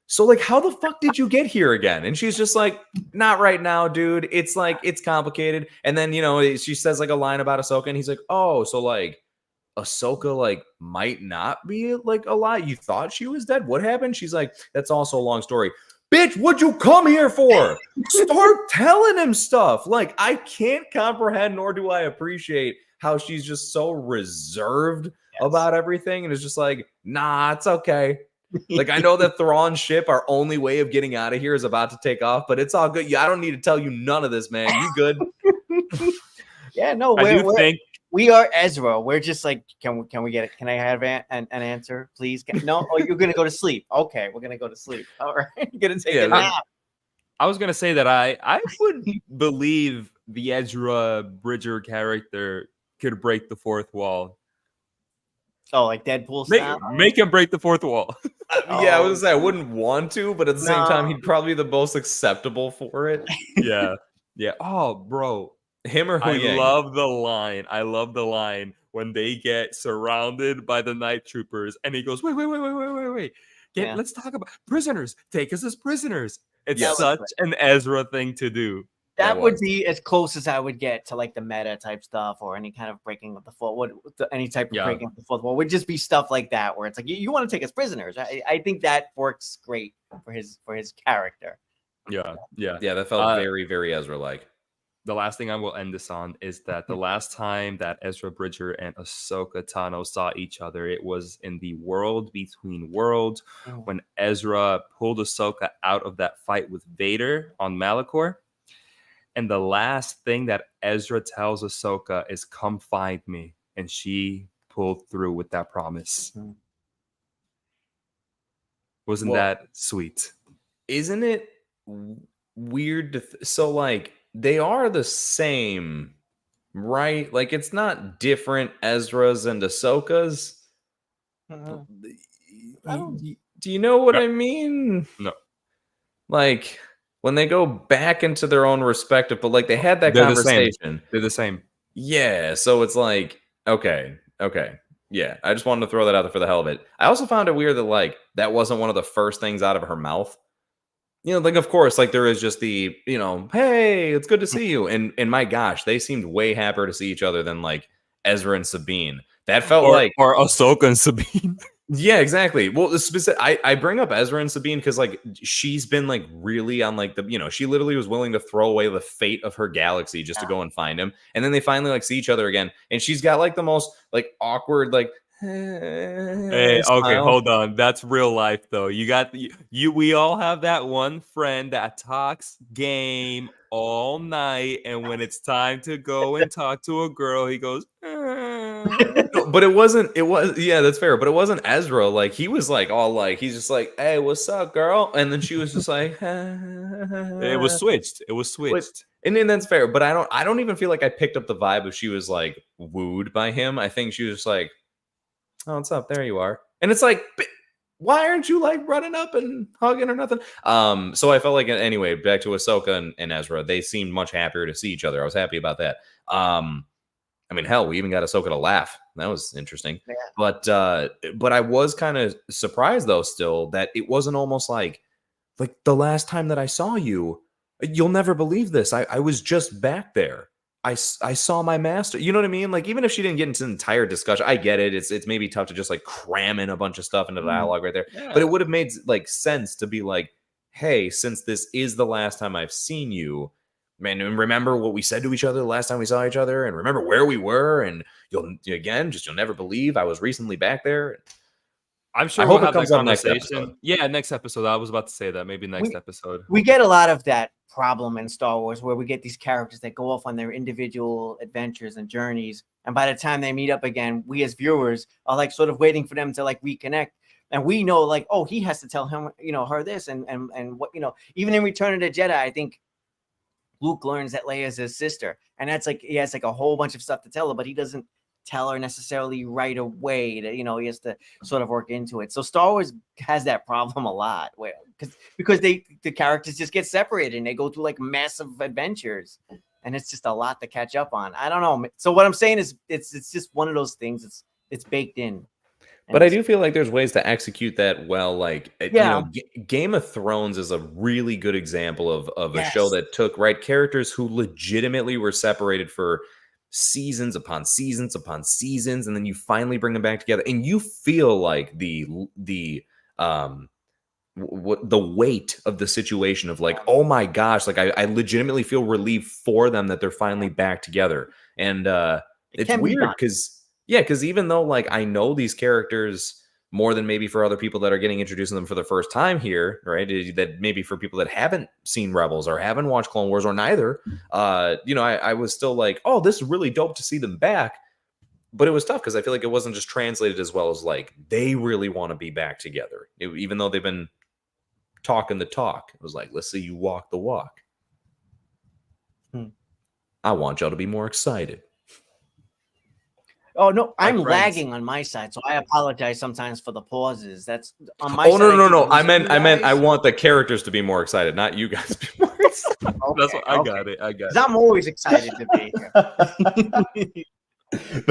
So like, how the fuck did you get here again? And she's just like, not right now, dude. It's like, it's complicated. And then, she says like a line about AHSOKA, and he's like, oh, so like AHSOKA like might not be like alive. You thought she was dead. What happened? She's like, that's also a long story. Bitch, what'd you come here for? Start telling him stuff. Like, I can't comprehend, nor do I appreciate how she's just so reserved about everything. And it's just like, nah, it's okay. Like, I know that Thrawn's ship, our only way of getting out of here, is about to take off, but it's all good. Yeah, I don't need to tell you none of this, man. You good? Yeah, no, we are Ezra. We're just like, can we get it? Can I have an answer, please? No, oh, you're gonna go to sleep. Okay, we're gonna go to sleep. All right, you're gonna take a nap. I was gonna say that I would believe the Ezra Bridger character could break the fourth wall. Oh, like Deadpool style? Make him break the fourth wall. Yeah, I was gonna say I wouldn't want to, but at the same time, he'd probably be the most acceptable for it. Yeah. Oh, bro. Him or Hu I Yang? love the line. I love the line when they get surrounded by the night troopers, and he goes, "Wait. Yeah. Let's talk about prisoners. Take us as prisoners." It's Yes. such an Ezra thing to do. That would was. be as close as I would get to like the meta type stuff or any kind of breaking of the fourth. Any type of breaking of the fourth wall would just be stuff like that where it's like you want to take us prisoners. I think that works great for his character. Yeah. That felt very, very Ezra-like. The last thing I will end this on is that the last time that Ezra Bridger and Ahsoka Tano saw each other, it was in the World Between Worlds when Ezra pulled Ahsoka out of that fight with Vader on Malachor. And the last thing that Ezra tells Ahsoka is, "Come find me." And she pulled through with that promise. Wasn't that sweet? Isn't it weird so like they are the same, right? Like it's not different Ezra's and Ahsoka's. Do you know what I mean? No. Like when they go back into their own respective, but like they had that conversation. They're the same. Yeah, so it's like okay. Yeah, I just wanted to throw that out there for the hell of it. I also found it weird that like that wasn't one of the first things out of her mouth. Like of course, like there is just the, hey, it's good to see you. And my gosh, they seemed way happier to see each other than like Ezra and Sabine. That felt or Ahsoka and Sabine. Yeah, exactly. Well, I bring up Ezra and Sabine because like she's been like really on like the, she literally was willing to throw away the fate of her galaxy just to go and find him. And then they finally like see each other again. And she's got like the most like awkward, like, hey, okay, hold on. That's real life though. We all have that one friend that talks game all night, and when it's time to go and talk to a girl, he goes, No, but yeah, that's fair. But it wasn't Ezra. Like he was like all like he's just like, hey, what's up, girl? And then she was just like, it was switched. And then that's fair. But I don't even feel like I picked up the vibe of she was like wooed by him. I think she was just like, oh, what's up? There you are. And it's like, why aren't you like running up and hugging or nothing? So I felt like anyway, back to Ahsoka and Ezra, they seemed much happier to see each other. I was happy about that. I mean, hell, we even got Ahsoka to laugh. That was interesting. Yeah. But I was kind of surprised though still that it wasn't almost like the last time that I saw you, you'll never believe this. I was just back there. I saw my master. You know what I mean? Like, even if she didn't get into an entire discussion, I get it. It's maybe tough to just like cram in a bunch of stuff into dialogue right there. Yeah. But it would have made like sense to be like, hey, since this is the last time I've seen you, man, and remember what we said to each other the last time we saw each other, and remember where we were, and you'll never believe I was recently back there. I'm sure we'll have that conversation. Next episode. I was about to say that. Maybe next episode. We get a lot of that problem in Star Wars where we get these characters that go off on their individual adventures and journeys. And by the time they meet up again, we as viewers are like sort of waiting for them to like reconnect. And we know like, oh, he has to tell him, her this and what, even in Return of the Jedi, I think Luke learns that Leia's his sister. And that's like, he has like a whole bunch of stuff to tell her, but he doesn't tell her necessarily right away that, he has to sort of work into it. So Star Wars has that problem a lot because the characters just get separated and they go through like massive adventures and it's just a lot to catch up on. I don't know. So what I'm saying is it's just one of those things. It's baked in. But I do feel like there's ways to execute that well. Like, Game of Thrones is a really good example of a show that took characters who legitimately were separated for seasons upon seasons upon seasons, and then you finally bring them back together, and you feel like the weight of the situation of like, oh my gosh, like I legitimately feel relieved for them that they're finally back together. And it's weird because even though like I know these characters more than maybe for other people that are getting introduced to them for the first time here, right? That maybe for people that haven't seen Rebels or haven't watched Clone Wars or neither, I was still like, oh, this is really dope to see them back. But it was tough because I feel like it wasn't just translated as well as like they really want to be back together, even though they've been talking the talk. It was like, let's see you walk the walk. I want y'all to be more excited. Oh no, I'm friends. lagging on my side, so I apologize sometimes for the pauses. That's on my Oh side. no! I keep meant losing you I guys. want the characters to be more excited, not you guys to be more excited. That's what I got it. I got 'Cause it. I'm always excited to be here.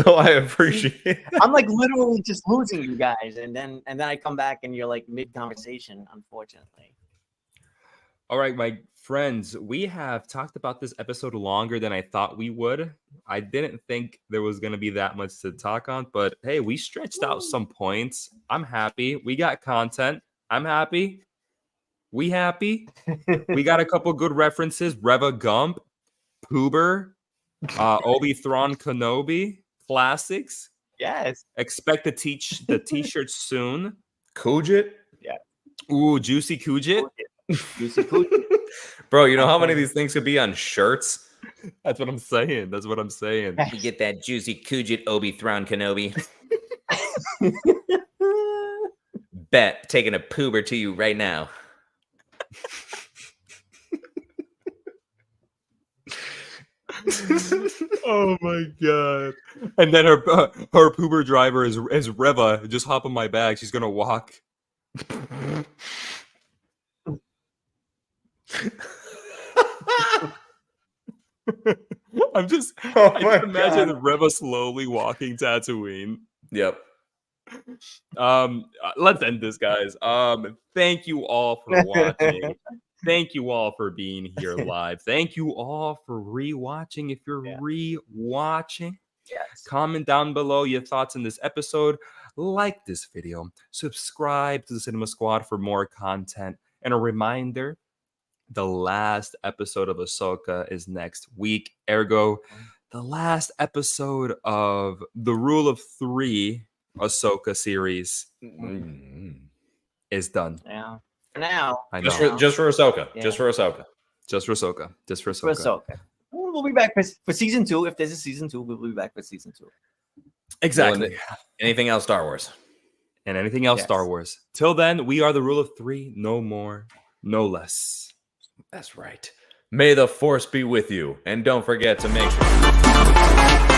No, I appreciate it. I'm like literally just losing you guys, and then I come back and you're like mid conversation. Unfortunately. All right, my friends, we have talked about this episode longer than I thought we would. I didn't think there was going to be that much to talk on, but hey, we stretched out some points. I'm happy. We got content. I'm happy. We happy. We got a couple good references. Reva Gump, Poober, Thrawn Kenobi, classics. Yes. Expect the t-shirt soon. Kujit? Ooh, Juicy Kujit. Juicy Kujit. Bro, you know how many of these things could be on shirts? That's what I'm saying. That's what I'm saying. You get that juicy Kujit Thrawn Kenobi. Bet, taking a poober to you right now. Oh my god! And then her poober driver is Reva. Just hop on my back. She's gonna walk. I just imagine Reva slowly walking Tatooine. Yep. Let's end this, guys. Thank you all for watching. Thank you all for being here live. Thank you all for rewatching. If you're rewatching, comment down below your thoughts on this episode. Like this video. Subscribe to the Cinema Squad for more content. And a reminder, the last episode of Ahsoka is next week. Ergo, the last episode of the Rule of 3 Ahsoka series is done. Yeah. For now. I know. Just for Ahsoka. Yeah. Just for Ahsoka. Just for Ahsoka. Just for For Ahsoka. Ahsoka. We'll be back for season 2. If there's a season 2, we'll be back for season 2. Exactly. Well, anything else Star Wars? And anything else Star Wars. Till then, we are the Rule of 3. No more, no less. That's right. May the Force be with you. And don't forget to make sure...